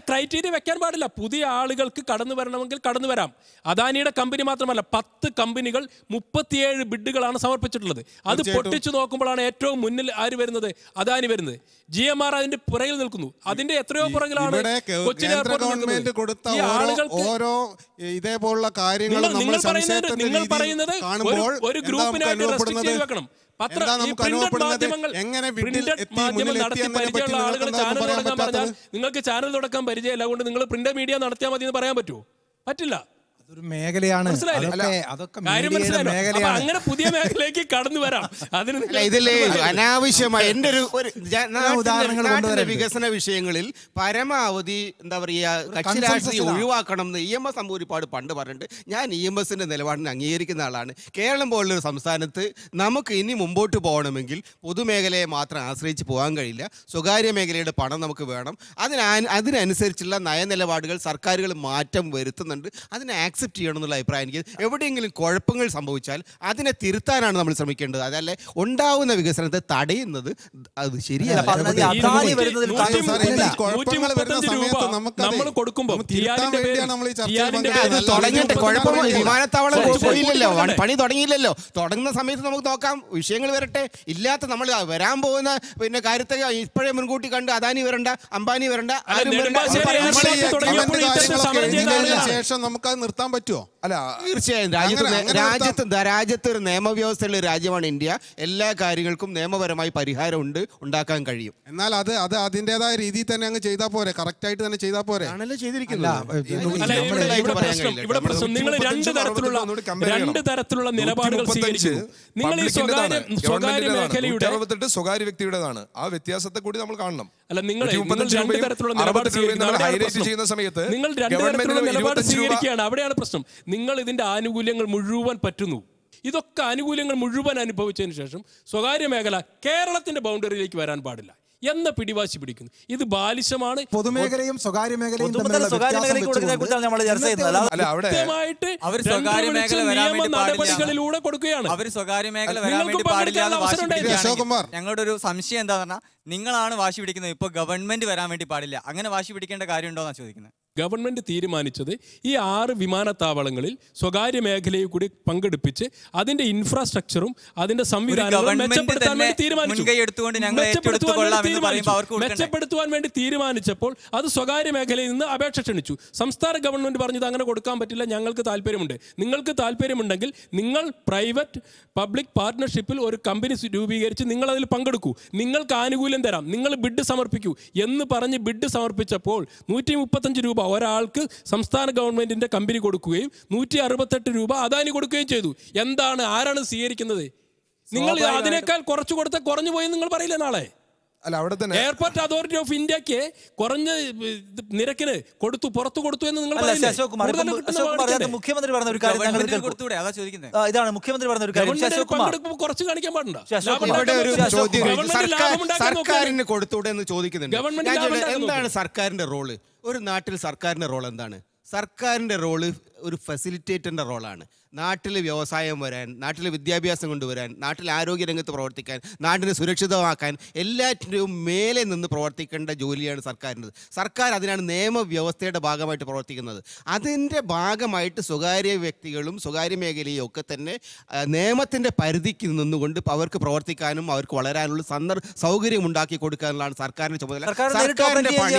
ക്രൈറ്റീരിയ വെക്കാൻ പാടില്ല. പുതിയ ആളുകൾക്ക് കടന്നു വരണമെങ്കിൽ കടന്നു വരാം. അദാനിയുടെ കമ്പനി മാത്രമല്ല, 10 കമ്പനികൾ 37 ബിഡുകളാണ് സമർപ്പിച്ചിട്ടുള്ളത്. അത് പൊട്ടിച്ചു നോക്കുമ്പോഴാണ് ഏറ്റവും മുന്നിൽ ആര് വരുന്നത്? അദാനി വരുന്നത്. GMR അതിന്റെ പുറകിൽ നിൽക്കുന്നു. അതിന്റെ എത്രയോ പുറകിലാണ് ഗവൺമെന്റ് കൊടുത്ത ഓരോ ഇതേപോലുള്ള കാര്യങ്ങൾ നിങ്ങൾ പറയുന്നത് ഒരു ഗ്രൂപ്പിനായിട്ട് റെസ്ട്രിക്ട് ചെയ്ത് വെക്കണം. നിങ്ങൾക്ക് ചാനൽ തുടക്കാൻ പരിചയമില്ല, അതുകൊണ്ട് നിങ്ങൾ പ്രിന്റ് മീഡിയ നടത്തിയാൽ മതി എന്ന് പറയാൻ പറ്റുമോ? പറ്റില്ല. അതൊരു മേഖലയാണ്. അങ്ങനെ പുതിയ മേഖലയിലേക്ക് കടന്നു വരാം. ഇതിലെ അനാവശ്യമായ എൻ്റെ ഒരു വികസന വിഷയങ്ങളിൽ പരമാവധി എന്താ പറയുക കക്ഷി രാഷ്ട്രീയം ഒഴിവാക്കണം എന്ന് EMS ഒരുപാട് പണ്ട് പറഞ്ഞിട്ട് ഞാൻ EMSന്റെ നിലപാടിനെ അംഗീകരിക്കുന്ന ആളാണ്. കേരളം പോലുള്ളൊരു സംസ്ഥാനത്ത് നമുക്ക് ഇനി മുമ്പോട്ട് പോകണമെങ്കിൽ പൊതുമേഖലയെ മാത്രം ആശ്രയിച്ച് പോകാൻ കഴിയില്ല. സ്വകാര്യ മേഖലയുടെ പണം നമുക്ക് വേണം. അതിനനുസരിച്ചുള്ള നയനിലപാടുകൾ സർക്കാരുകൾ മാറ്റം വരുത്തുന്നുണ്ട്. അതിനെ ആക്സെപ്റ്റ് ചെയ്യണം എന്നുള്ള അഭിപ്രായം എനിക്ക്. എവിടെയെങ്കിലും കുഴപ്പങ്ങൾ സംഭവിച്ചാൽ അതിനെ തിരുത്താനാണ് നമ്മൾ ശ്രമിക്കേണ്ടത്. അതല്ല ഉണ്ടാവുന്ന വികസനത്തെ തടയുന്നത് അത് ശരിയല്ല. വിമാനത്താവളം പോയില്ലല്ലോ, പണി തുടങ്ങിയില്ലല്ലോ. തുടങ്ങുന്ന സമയത്ത് നമുക്ക് നോക്കാം, വിഷയങ്ങൾ വരട്ടെ. ഇല്ലാത്ത നമ്മൾ വരാൻ പോകുന്ന പിന്നെ കാര്യത്തെ ഇപ്പോഴേ മുൻകൂട്ടി കണ്ട് അദാനി വരണ്ട, അംബാനി വരണ്ട, ശേഷം നമുക്ക് അത് നിർത്താൻ പറ്റുമോ? അല്ല, തീർച്ചയായും രാജ്യത്ത് ഒരു നിയമവ്യവസ്ഥയുള്ള രാജ്യമാണ് ഇന്ത്യ. എല്ലാ കാര്യങ്ങൾക്കും നിയമപരമായി പരിഹാരം ഉണ്ടാക്കാൻ കഴിയും. എന്നാൽ അത് അതിൻ്റെതായ രീതിയിൽ തന്നെ അങ്ങ് ചെയ്താൽ പോരെ, കറക്റ്റ് ആയിട്ട് തന്നെ ചെയ്താൽ പോരെ. നിങ്ങൾ രണ്ട് തരത്തിലുള്ള നിലപാടുകൾ സ്വീകരിക്കുന്നു. നിങ്ങൾ ഈ സ്വകാര്യ മേഖലയുടെ സ്വകാര്യ വ്യക്തിയുടേതാണ്. ആ വ്യത്യാസത്തെ കൂടി നമ്മൾ കാണണം. അല്ല, നിങ്ങൾ രണ്ട് തരത്തിലുള്ള നിലപാട് സ്വീകരിക്കുകയാണ്. അവിടെയാണ് പ്രശ്നം. നിങ്ങൾ ഇതിന്റെ ആനുകൂല്യങ്ങൾ മുഴുവൻ പറ്റുന്നു. ഇതൊക്കെ ആനുകൂല്യങ്ങൾ മുഴുവൻ അനുഭവിച്ചതിന് ശേഷം സ്വകാര്യ മേഖല കേരളത്തിന്റെ ബൗണ്ടറിയിലേക്ക് വരാൻ പാടില്ല എന്ന പിടിവാശി പിടിക്കുന്നു. ഇത് ബാലിശമാണ്. പൊതുമേഖലയും സ്വകാര്യ മേഖലയും നടപടികളിലൂടെ കൊടുക്കുകയാണ്. അവർ സ്വകാര്യ മേഖല വരാൻ വേണ്ടി പാടില്ല. ഞങ്ങളുടെ ഒരു സംശയം എന്താ പറഞ്ഞാൽ, നിങ്ങളാണ് വാശി പിടിക്കുന്നത്. ഇപ്പൊ ഗവൺമെന്റ് വരാൻ വേണ്ടി പാടില്ല, അങ്ങനെ വാശി പിടിക്കേണ്ട കാര്യമുണ്ടോന്നാണ് ചോദിക്കുന്നത്. ഗവൺമെന്റ് തീരുമാനിച്ചത് ഈ 6 വിമാനത്താവളങ്ങളിൽ സ്വകാര്യ മേഖലയെ കൂടി പങ്കെടുപ്പിച്ച് അതിന്റെ ഇൻഫ്രാസ്ട്രക്ചറും അതിന്റെ സംവിധാനവും മെച്ചപ്പെടുത്താൻ വേണ്ടി തീരുമാനിച്ചപ്പോൾ അത് സ്വകാര്യ മേഖലയിൽ നിന്ന് അപേക്ഷ ക്ഷണിച്ചു. സംസ്ഥാന ഗവൺമെന്റ് പറഞ്ഞത് അങ്ങനെ കൊടുക്കാൻ പറ്റില്ല, ഞങ്ങൾക്ക് താല്പര്യമുണ്ട്. നിങ്ങൾക്ക് താല്പര്യമുണ്ടെങ്കിൽ നിങ്ങൾ പ്രൈവറ്റ് പബ്ലിക് പാർട്ട്ണർഷിപ്പിൽ ഒരു കമ്പനി രൂപീകരിച്ച് നിങ്ങൾ അതിൽ പങ്കെടുക്കൂ, നിങ്ങൾക്ക് ആനുകൂല്യം തരാം, നിങ്ങൾ ബിഡ് സമർപ്പിക്കൂ എന്ന് പറഞ്ഞ് ബിഡ് സമർപ്പിച്ചപ്പോൾ 135 രൂപ ഒരാൾക്ക് സംസ്ഥാന ഗവൺമെന്റിന്റെ കമ്പനി കൊടുക്കുകയും 168 രൂപ അദാനി കൊടുക്കുകയും ചെയ്തു. എന്താണ്, ആരാണ് സ്വീകരിക്കുന്നത്? നിങ്ങൾ അതിനേക്കാൾ കുറച്ചു കൊടുത്ത കുറഞ്ഞു പോയി നിങ്ങൾ പറയില്ലേ നാളെ? എയർപോർട്ട് അതോറിറ്റി ഓഫ് ഇന്ത്യക്ക് കുറഞ്ഞ നിരക്കിന് കൊടുത്തു, പുറത്തു കൊടുത്തു എന്ന് നിങ്ങൾ മുഖ്യമന്ത്രി പറഞ്ഞ ഒരു കാര്യം ഇതാണ്. മുഖ്യമന്ത്രി പറഞ്ഞ ഒരു കാര്യം കുറച്ച് കാണിക്കാൻ പാടുണ്ടോ? സർക്കാരിന് കൊടുത്തൂടെ എന്ന് ചോദിക്കുന്നുണ്ട്. എന്താണ് സർക്കാരിന്റെ റോള്? ഒരു നാട്ടിൽ സർക്കാരിന്റെ റോൾ എന്താണ്? സർക്കാരിന്റെ റോള് ഒരു ഫെസിലിറ്റേറ്ററിന്റെ റോളാണ്. നാട്ടിൽ വ്യവസായം വരാൻ, നാട്ടിൽ വിദ്യാഭ്യാസം കൊണ്ടുവരാൻ, നാട്ടിൽ ആരോഗ്യരംഗത്ത് പ്രവർത്തിക്കാൻ, നാട്ടിനെ സുരക്ഷിതമാക്കാൻ എല്ലാറ്റിനും മേലെ നിന്ന് പ്രവർത്തിക്കേണ്ട ജോലിയാണ് സർക്കാരിൻ്റെ. സർക്കാർ അതിനാണ് നിയമവ്യവസ്ഥയുടെ ഭാഗമായിട്ട് പ്രവർത്തിക്കുന്നത്. അതിൻ്റെ ഭാഗമായിട്ട് സ്വകാര്യ വ്യക്തികളും സ്വകാര്യ മേഖലയും ഒക്കെ തന്നെ നിയമത്തിൻ്റെ പരിധിക്ക് നിന്നുകൊണ്ട് അവർക്ക് പ്രവർത്തിക്കാനും അവർക്ക് വളരാനുള്ള സൗകര്യം ഉണ്ടാക്കി കൊടുക്കാനുള്ളതാണ് സർക്കാരിൻ്റെ ചുമതല. സർക്കാരിൻ്റെ പണി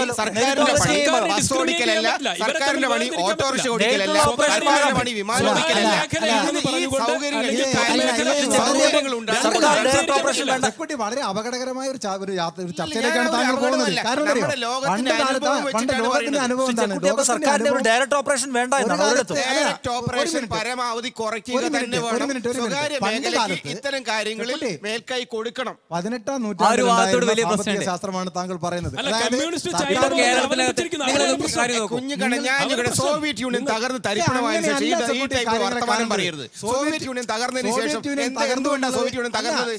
ബസ് ഓടിക്കലല്ല, സർക്കാരിൻ്റെ പണി ഓട്ടോറിക്ഷ ഓടിക്കലല്ല, സർക്കാരിൻ്റെ പണി വിമാനം ഓടിക്കലല്ല. വളരെ അപകടകരമായ ഒരു ചർച്ചയിലേക്കാണ് താങ്കൾ പോകുന്നത്. ഡയറക്ട് ഓപ്പറേഷൻ വേണ്ട പരമാവധി കുറയ്ക്കുക തന്നെ വേണം. സ്വകാര്യ മേഖലയ്ക്ക് ഇത്തരം കാര്യങ്ങളിൽ മേൽക്കൈ കൊടുക്കണം. 18ാം നൂറ്റാണ്ടിലെ ശാസ്ത്രമാണ് താങ്കൾ പറയുന്നത്. സോവിയറ്റ് യൂണിയൻ തകർന്ന് തരിപ്പണമായ വർത്തമാനം പറയരുത്. സോവിയറ്റ് യൂണിയൻ തകർന്നതിന് ശേഷം എന്തുകൊണ്ടാണ് സോവിയറ്റ് യൂണിയൻ തകർന്നത്?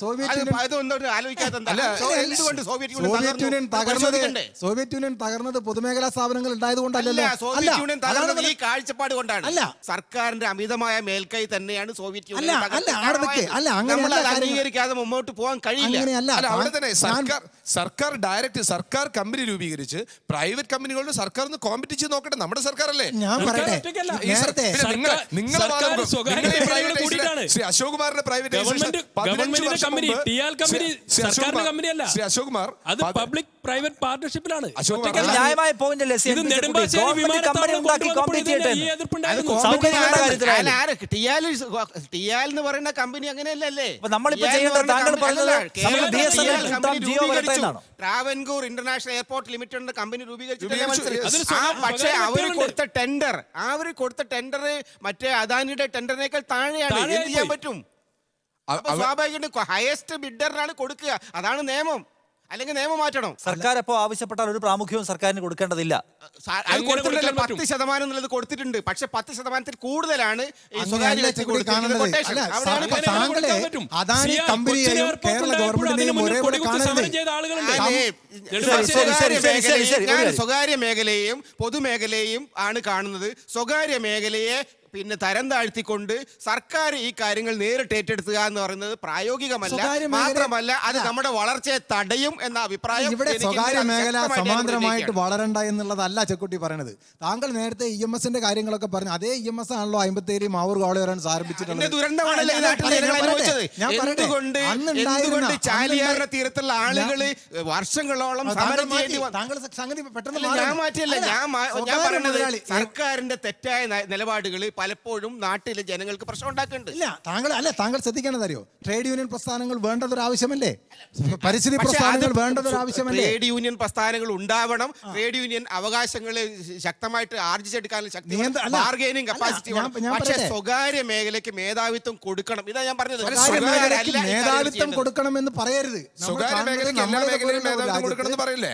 സോവിയറ്റ് യൂണിയൻ തകർന്നത് പൊതുമേഖലാ സ്ഥാപനങ്ങൾ ഉണ്ടായതുകൊണ്ടല്ലോ. സോവിയറ്റ് യൂണിയൻ തകർന്നത് ഈ കാഴ്ചപ്പാട് കൊണ്ടാണ്. സർക്കാരിന്റെ അമിതമായ മേൽക്കൈ തന്നെയാണ് സോവിയറ്റ് യൂണിയൻ അംഗീകരിക്കാതെ മുമ്പോട്ട് പോകാൻ കഴിയില്ല. അവിടെ തന്നെ സർക്കാർ കമ്പനി രൂപീകരിച്ച് പ്രൈവറ്റ് കമ്പനികളുടെ സർക്കാർ ഒന്ന് കോമ്പറ്റ് ചെയ്ത് നോക്കട്ടെ. നമ്മുടെ സർക്കാരല്ലേ? ശ്രീ അശോക് കുമാറിന്റെ പബ്ലിക് പ്രൈവറ്റ് പാർട്ണർഷിപ്പിലാണ്. ന്യായമായ പോയിന്റ് അല്ലേ? ടിയാൽ എന്ന് പറയുന്ന കമ്പനി അങ്ങനെയല്ലേ? Travancore international airport limited company രൂപീകരിച്ചിട്ട്, പക്ഷേ അവർ കൊടുത്ത ടെൻഡർ മറ്റേ അദാനിയുടെ ടെൻഡറിനേക്കാൾ താഴെയാണ്. എന്ത് ചെയ്യാൻ പറ്റും? സ്വാഭാവികമായിട്ടും ഹയസ്റ്റ് ബിഡറിനാണ് കൊടുക്കുക. അതാണ് നിയമം. അല്ലെങ്കിൽ നിയമം മാറ്റണം. സർക്കാർ അപ്പോൾ ആവശ്യപ്പെട്ടാൽ ഒരു പ്രാമുഖ്യവും സർക്കാരിന് കൊടുക്കേണ്ടതില്ല. 10% എന്നുള്ളത് കൊടുത്തിട്ടുണ്ട്. പക്ഷെ 10% കൂടുതലാണ് സ്വകാര്യ മേഖലയെയും പൊതുമേഖലയെയും ആണ് കാണുന്നത്. സ്വകാര്യ മേഖലയെ പിന്നെ തരം താഴ്ത്തിക്കൊണ്ട് സർക്കാർ ഈ കാര്യങ്ങൾ നേരിട്ട് ഏറ്റെടുക്കുക എന്ന് പറയുന്നത് പ്രായോഗികമല്ല. മാത്രമല്ല അത് നമ്മുടെ വളർച്ചയെ തടയും എന്ന അഭിപ്രായം. ഇവിടെ സ്വകാര്യ മേഖല സമാന്തരമായിട്ട് വളരണ്ട എന്നുള്ളതല്ല ചെക്കുട്ടി പറയണത്. താങ്കൾ നേരത്തെ EMS-ന്റെ കാര്യങ്ങളൊക്കെ പറഞ്ഞു. അതേ EMS ആണല്ലോ 57 മാവൂർ കോളേജ് ആരംഭിച്ചിട്ടുള്ളത്. എന്തുകൊണ്ട് ചാലിയാറിന്റെ തീരത്തുള്ള ആളുകൾ വർഷങ്ങളോളം ഞാൻ മാറ്റിയല്ല, ഞാൻ പറയുന്നത് സർക്കാരിന്റെ തെറ്റായ നിലപാടുകൾ പലപ്പോഴും നാട്ടിലെ ജനങ്ങൾക്ക് പ്രശ്നം ഉണ്ടാക്കുന്നുണ്ട്. താങ്കൾ ശ്രദ്ധിക്കേണ്ടത് അറിയോ? ട്രേഡ് യൂണിയൻ പ്രസ്ഥാനങ്ങൾ വേണ്ടതൊരു ആവശ്യമല്ലേ? പരിസ്ഥിതി പ്രസ്ഥാനങ്ങൾ വേണ്ടതൊരു ആവശ്യമല്ലേ? ട്രേഡ് യൂണിയൻ പ്രസ്ഥാനങ്ങൾ ഉണ്ടാവണം. ട്രേഡ് യൂണിയൻ അവകാശങ്ങൾ ശക്തമായിട്ട് ആർജിച്ചെടുക്കാനുള്ള ശക്തി, ബാർഗൈനിങ് കപ്പാസിറ്റി വേണം. പക്ഷേ സ്വകാര്യ മേഖലയ്ക്ക് മേധാവിത്വം കൊടുക്കണം. ഇതാ ഞാൻ പറഞ്ഞത്. മേധാവിത്വം കൊടുക്കണം എന്ന് പറയരുത്. സ്വകാര്യ മേഖലയ്ക്ക് എല്ലാ മേഖലയിലും മേധാവിത്വം കൊടുക്കണം എന്ന് പറയില്ലേ?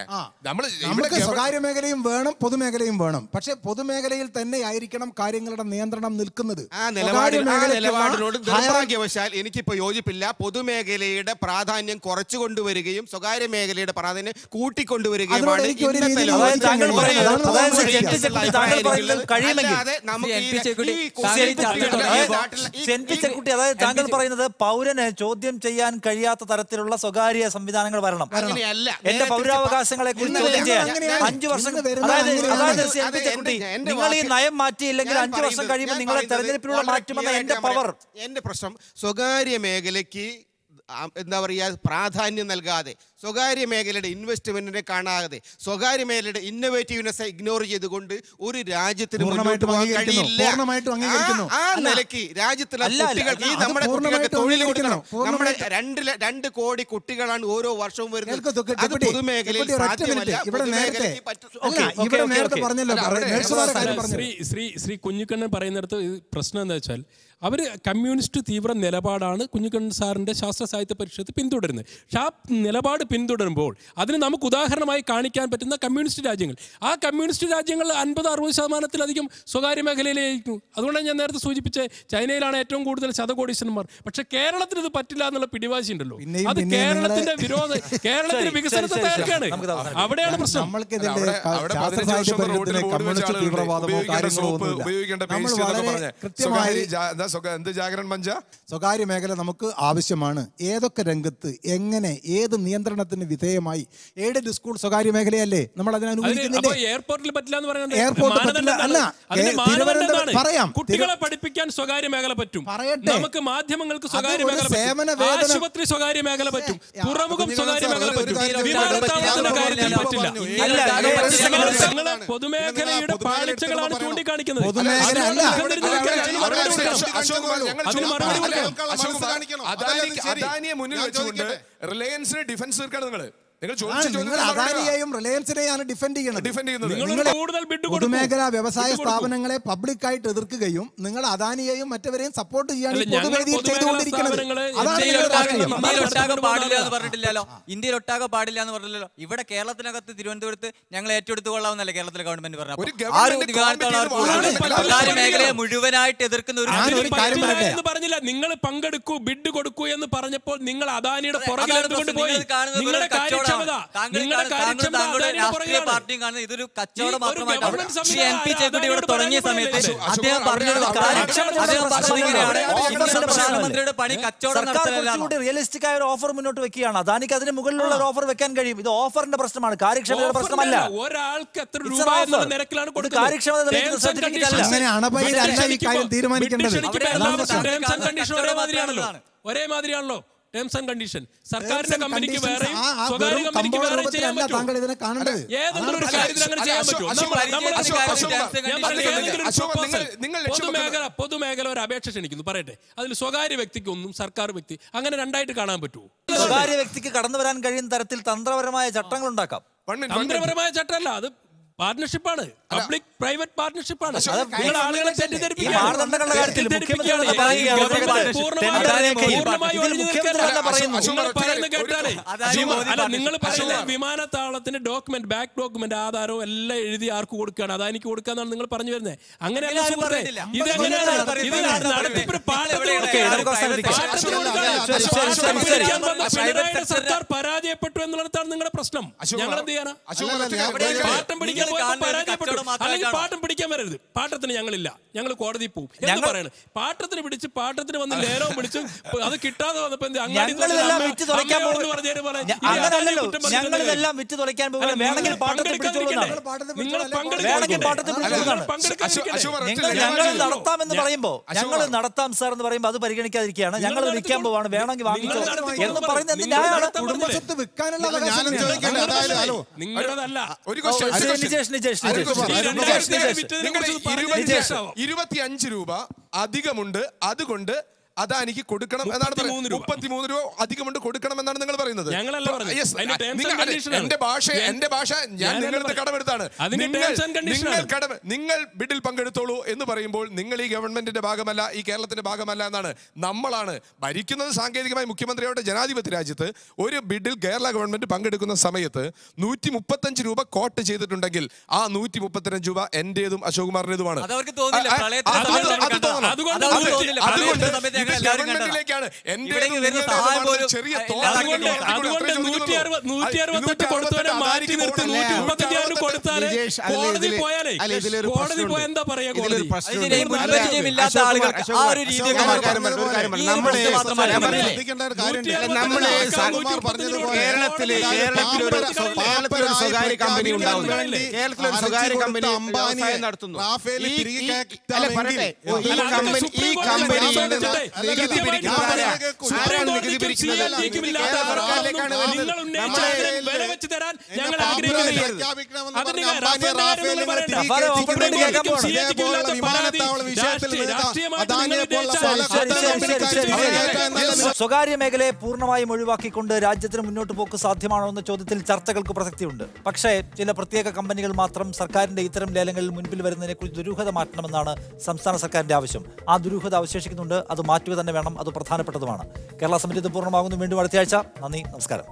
നമുക്ക് സ്വകാര്യ മേഖലയും വേണം, പൊതുമേഖലയും വേണം. പക്ഷെ പൊതുമേഖലയിൽ തന്നെ ആയിരിക്കണം കാര്യങ്ങളുടെ നിയന്ത്രണം നിൽക്കുന്നത്. നിലപാടിനോട് നിർഭാഗ്യവശാൽ എനിക്കിപ്പോ യോജിപ്പില്ല. പൊതുമേഖലയുടെ പ്രാധാന്യം കുറച്ചു കൊണ്ടുവരികയും സ്വകാര്യ മേഖലയുടെ പ്രാധാന്യം കൂട്ടിക്കൊണ്ടുവരികയുമാണ് താങ്കൾ പറയുന്നത് പൗരന് ചോദ്യം ചെയ്യാൻ കഴിയാത്ത തരത്തിലുള്ള സ്വകാര്യ സംവിധാനങ്ങൾ വരണം. എന്റെ പൗരാവകാശങ്ങളെ കുറിച്ച് ചോദ്യം ചെയ്യാൻ 5 വർഷം, നിങ്ങൾ ഈ നയം മാറ്റിയില്ലെങ്കിൽ 5 വർഷം കഴിയുമ്പോൾ നിങ്ങളെ തെരഞ്ഞെടുപ്പിലൂടെ മാറ്റുമെന്ന എന്റെ പ്രശ്നം സ്വകാര്യ മേഖലയ്ക്ക് എന്താ പറയുക പ്രാധാന്യം നൽകാതെ, സ്വകാര്യ മേഖലയുടെ ഇൻവെസ്റ്റ്മെന്റിനെ കാണാതെ, സ്വകാര്യ മേഖലയുടെ ഇന്നോവേറ്റീവ്നെസ് ഇഗ്നോർ ചെയ്തുകൊണ്ട് ഒരു രാജ്യത്തിന് മുന്നോട്ട് പോകാൻ കഴിയില്ല. ആ നിലയ്ക്ക് രാജ്യത്തിലെ കുട്ടികൾക്ക്, ഈ നമ്മുടെ കുട്ടികൾക്ക് തൊഴിൽ കൊടുക്കണം. നമ്മുടെ 2 കോടി കുട്ടികളാണ് ഓരോ വർഷവും വരുന്നത്. അത് പൊതുമേഖലയിൽ സാധ്യമല്ല. ശ്രീ കുഞ്ഞിക്കണ്ണൻ പറയുന്നിടത്ത് പ്രശ്നം എന്താ വെച്ചാൽ, അവർ കമ്മ്യൂണിസ്റ്റ് തീവ്ര നിലപാടാണ് കുഞ്ഞിക്കണ്ണൻ സാറിൻ്റെ ശാസ്ത്ര സാഹിത്യ പരിഷത്ത് പിന്തുടരുന്നത്. പക്ഷെ ആ നിലപാട് പിന്തുടരുമ്പോൾ അതിന് നമുക്ക് ഉദാഹരണമായി കാണിക്കാൻ പറ്റുന്ന കമ്മ്യൂണിസ്റ്റ് രാജ്യങ്ങൾ, ആ കമ്മ്യൂണിസ്റ്റ് രാജ്യങ്ങൾ 50-60% സ്വകാര്യ മേഖലയിലായിരിക്കും. അതുകൊണ്ടാണ് ഞാൻ നേരത്തെ സൂചിപ്പിച്ച ചൈനയിലാണ് ഏറ്റവും കൂടുതൽ ശതകോടീശ്വരന്മാർ. പക്ഷെ കേരളത്തിന് ഇത് പറ്റില്ല എന്നുള്ള പിടിവാശി ഉണ്ടല്ലോ. അത് കേരളത്തിന്റെ കേരളത്തിന്റെ വികസനത്തെ തകർക്കാണ്. അവിടെയാണ് പ്രശ്നം. സ്വകാര്യ മേഖല നമുക്ക് ആവശ്യമാണ്. ഏതൊക്കെ രംഗത്ത് എങ്ങനെ ഏത് നിയന്ത്രണത്തിന് വിധേയമായി? എയ്ഡഡ് സ്കൂൾ സ്വകാര്യ മേഖലയല്ലേ? നമ്മൾ അതിനെ അനുകൂലിക്കുന്നില്ലേ? എയർപോർട്ടിൽ പറ്റില്ല എന്ന് പറയുന്നത് പറയാം. കുട്ടികളെ പഠിപ്പിക്കാൻ സ്വകാര്യ മേഖല പറ്റും. നമുക്ക് മാധ്യമങ്ങൾക്ക് സ്വകാര്യ മേഖല പറ്റും. ആശുപത്രി സ്വകാര്യ മേഖല പറ്റും. തുറമുഖം സ്വകാര്യ മേഖല പറ്റും. വിമാനത്താവളത്തിന്റെ കാര്യത്തിൽ പറ്റില്ല. പൊതുമേഖലയുടെ പാളിച്ചകളാണ് ചൂണ്ടിക്കാണിക്കുന്നത്. അദാനിയെ മുന്നിൽ വെച്ചുകൊണ്ട് റിലയൻസിന് ഡിഫൻസ് തീർക്കാണ് നിങ്ങൾ. അദാനിയെയും റിലയൻസിനെയാണ് ഡിഫെൻഡ് ചെയ്യുന്നത്. പൊതുമേഖലാ വ്യവസായ സ്ഥാപനങ്ങളെ പബ്ലിക്കായിട്ട് എതിർക്കുകയും നിങ്ങൾ അദാനിയെയും മറ്റവരെയും സപ്പോർട്ട് ചെയ്യാൻ പൊതുവേദിയിൽ ചെയ്തുകൊണ്ടിരിക്കുന്നത്. ഇന്ത്യയിൽ ഒട്ടാകെ പാടില്ല എന്ന് പറഞ്ഞില്ലല്ലോ. ഇവിടെ കേരളത്തിനകത്ത് തിരുവനന്തപുരത്ത് ഞങ്ങൾ ഏറ്റെടുത്തു കൊള്ളാമെന്നല്ലേ കേരളത്തിലെ ഗവൺമെന്റ് പറഞ്ഞു. മേഖലയെ മുഴുവനായിട്ട് എതിർക്കുന്ന ഒരു പറഞ്ഞില്ല. നിങ്ങൾ പങ്കെടുക്കൂ, ബിഡ് കൊടുക്കൂ എന്ന് പറഞ്ഞപ്പോൾ നിങ്ങൾ അദാനിയുടെ പുറകിൽ പോയി. നിങ്ങളുടെ പാർട്ടിയും കാണുന്നത് ഇതൊരു കച്ചവടം മാത്രമായിട്ടാണ്. MP ചെക്കുട്ടി ഇവിടെ തുടങ്ങിയ സമയത്ത് അദ്ദേഹം പറഞ്ഞത് പ്രധാനമന്ത്രിയുടെ പണി കച്ചവടം നടത്താനാണ്. റിയലിസ്റ്റിക് ആയ ഒരു ഓഫർ മുന്നോട്ട് വെക്കുകയാണ്. അദാനിക്ക് അതിന് മുകളിലുള്ള ഒരു ഓഫർ വെക്കാൻ കഴിയും. ഇത് ഓഫറിന്റെ പ്രശ്നമാണ്, കാര്യക്ഷമതയുടെ പ്രശ്നമല്ല. ഒരാൾക്ക് എത്ര രൂപ എന്നുള്ള നിരക്കിലാണ് കൊടുക്കുന്നത്. ഒരേ മാതിരിയാണല്ലോ ടേംസ് ആൻഡ് കണ്ടീഷൻ. സർക്കാരിന്റെ കമ്പനിക്ക് വേറെ, സ്വകാര്യ കമ്പനിക്ക് വേറെ ചെയ്യാൻ പറ്റും. ഏതെങ്കിലും ഒരു കാര്യത്തിൽ അങ്ങനെ ചെയ്യാൻ പറ്റും. പൊതുമേഖല ഒരു അപേക്ഷ ക്ഷണിക്കുന്നു, പറയട്ടെ, അതിൽ സ്വകാര്യ വ്യക്തിക്ക് ഒന്നും സർക്കാർ വ്യക്തി അങ്ങനെ രണ്ടായിട്ട് കാണാൻ പറ്റുമോ? സ്വകാര്യ വ്യക്തിക്ക് കടന്നു വരാൻ കഴിയുന്ന തരത്തിൽ തന്ത്രപരമായ ചട്ടങ്ങൾ ഉണ്ടാക്കാം. തന്ത്രപരമായ ചട്ടമല്ല, അത് പാർട്ണർഷിപ്പാണ്, പബ്ലിക് പ്രൈവറ്റ് പാർട്ണർഷിപ്പാണ്. നിങ്ങൾ ആളുകളെ നിങ്ങൾ പറയുന്ന വിമാനത്താവളത്തിന്റെ ഡോക്യുമെന്റ്, ബാക്ക് ഡോക്യുമെന്റ്, ആധാരവും എല്ലാം എഴുതി ആർക്ക് കൊടുക്കുകയാണ്? അദാനിക്ക് കൊടുക്കാന്നാണ് നിങ്ങൾ പറഞ്ഞു വരുന്നത്. അങ്ങനെയല്ല സുഹൃത്തെ, ഇതെങ്ങനെയാണ് പിണറായിയുടെ സർക്കാർ പരാജയപ്പെട്ടു എന്നുള്ളതാണ് നിങ്ങളുടെ പ്രശ്നം. ഞങ്ങൾ എന്ത് ചെയ്യാനാ? പാഠം പഠിക്കാൻ അല്ലെങ്കിൽ പാട്ടം പിടിക്കാൻ വരരുത്. പാട്ടത്തിന് ഞങ്ങളില്ല, ഞങ്ങൾ കോടതി പോകും എന്ന് പറയണം. പാട്ടത്തിന് പിടിച്ച് പാട്ടത്തിന് വന്ന് ലേലവും പിടിച്ച് അത് കിട്ടാതെ വന്നപ്പോ ഞങ്ങളിതെല്ലാം വിറ്റ് തുറയ്ക്കാൻ പോകും. വേണമെങ്കിൽ പാട്ടത്തിൽ ഞങ്ങൾ നടത്താമെന്ന് പറയുമ്പോ, ഞങ്ങൾ നടത്താം സാർ എന്ന് പറയുമ്പോൾ അത് പരിഗണിക്കാതിരിക്കുകയാണ്. ഞങ്ങൾ വിൽക്കാൻ പോവാണ്, വേണമെങ്കിൽ വാങ്ങിച്ചോ എന്ന് പറയുന്നത് ന്യായമാണ്. കുടുംബസ്വത്ത് വിൽക്കാനുള്ള നിങ്ങളതല്ല. 25 രൂപ അധികമുണ്ട്, അതുകൊണ്ട് അദാനിക്ക് കൊടുക്കണം എന്നാണ് പറയുന്നത്. 33 രൂപ അധികമുണ്ട് കൊടുക്കണം എന്നാണ് നിങ്ങൾ പറയുന്നത്. എന്റെ ഭാഷ ഞാൻ നിങ്ങളുടെ കടമെടുത്താണ്. നിങ്ങൾ ബിഡിൽ പങ്കെടുത്തോളൂ എന്ന് പറയുമ്പോൾ നിങ്ങൾ ഈ ഗവൺമെന്റിന്റെ ഭാഗമല്ല, ഈ കേരളത്തിന്റെ ഭാഗമല്ല എന്നാണ്. നമ്മളാണ് ഭരിക്കുന്നത്. സാങ്കേതികമായി മുഖ്യമന്ത്രിയുടെ ജനാധിപത്യ രാജ്യത്ത് ഒരു ബിഡിൽ കേരള ഗവൺമെന്റ് പങ്കെടുക്കുന്ന സമയത്ത് 135 രൂപ കോട്ട് ചെയ്തിട്ടുണ്ടെങ്കിൽ ആ 135 രൂപ എന്റേതും അശോക് കുമാറിന്റേതുമാണ്. ഗവൺമെന്റിലേക്കാണ് ചെറിയ സ്വകാര്യ കമ്പനി ഉണ്ടാവുന്നു. കേരളത്തിലൊരു സ്വകാര്യ കമ്പനി വ്യവസായം നടത്തുന്നു. ഈ കമ്പനി നികുതി പിരിക്കുന്നത് സ്വകാര്യ മേഖലയെ പൂർണ്ണമായും ഒഴിവാക്കിക്കൊണ്ട് രാജ്യത്തിന് മുന്നോട്ട് പോക്ക് സാധ്യമാണോ എന്ന ചോദ്യത്തിൽ ചർച്ചകൾക്ക് പ്രസക്തിയുണ്ട്. പക്ഷേ ചില പ്രത്യേക കമ്പനികൾ മാത്രം സർക്കാരിന്റെ ഇത്തരം ലേലങ്ങളിൽ മുൻപിൽ വരുന്നതിനെ കുറിച്ച് ദുരൂഹത മാറ്റണമെന്നാണ് സംസ്ഥാന സർക്കാരിന്റെ ആവശ്യം. ആ ദുരൂഹത അവശേഷിക്കുന്നുണ്ട്. അത് മാറ്റുക തന്നെ വേണം. അത് പ്രധാനപ്പെട്ടതുമാണ്. കേരള സമിതി പൂർണ്ണമാകുന്നു. വീണ്ടും അടുത്തയാഴ്ച. നന്ദി, നമസ്കാരം.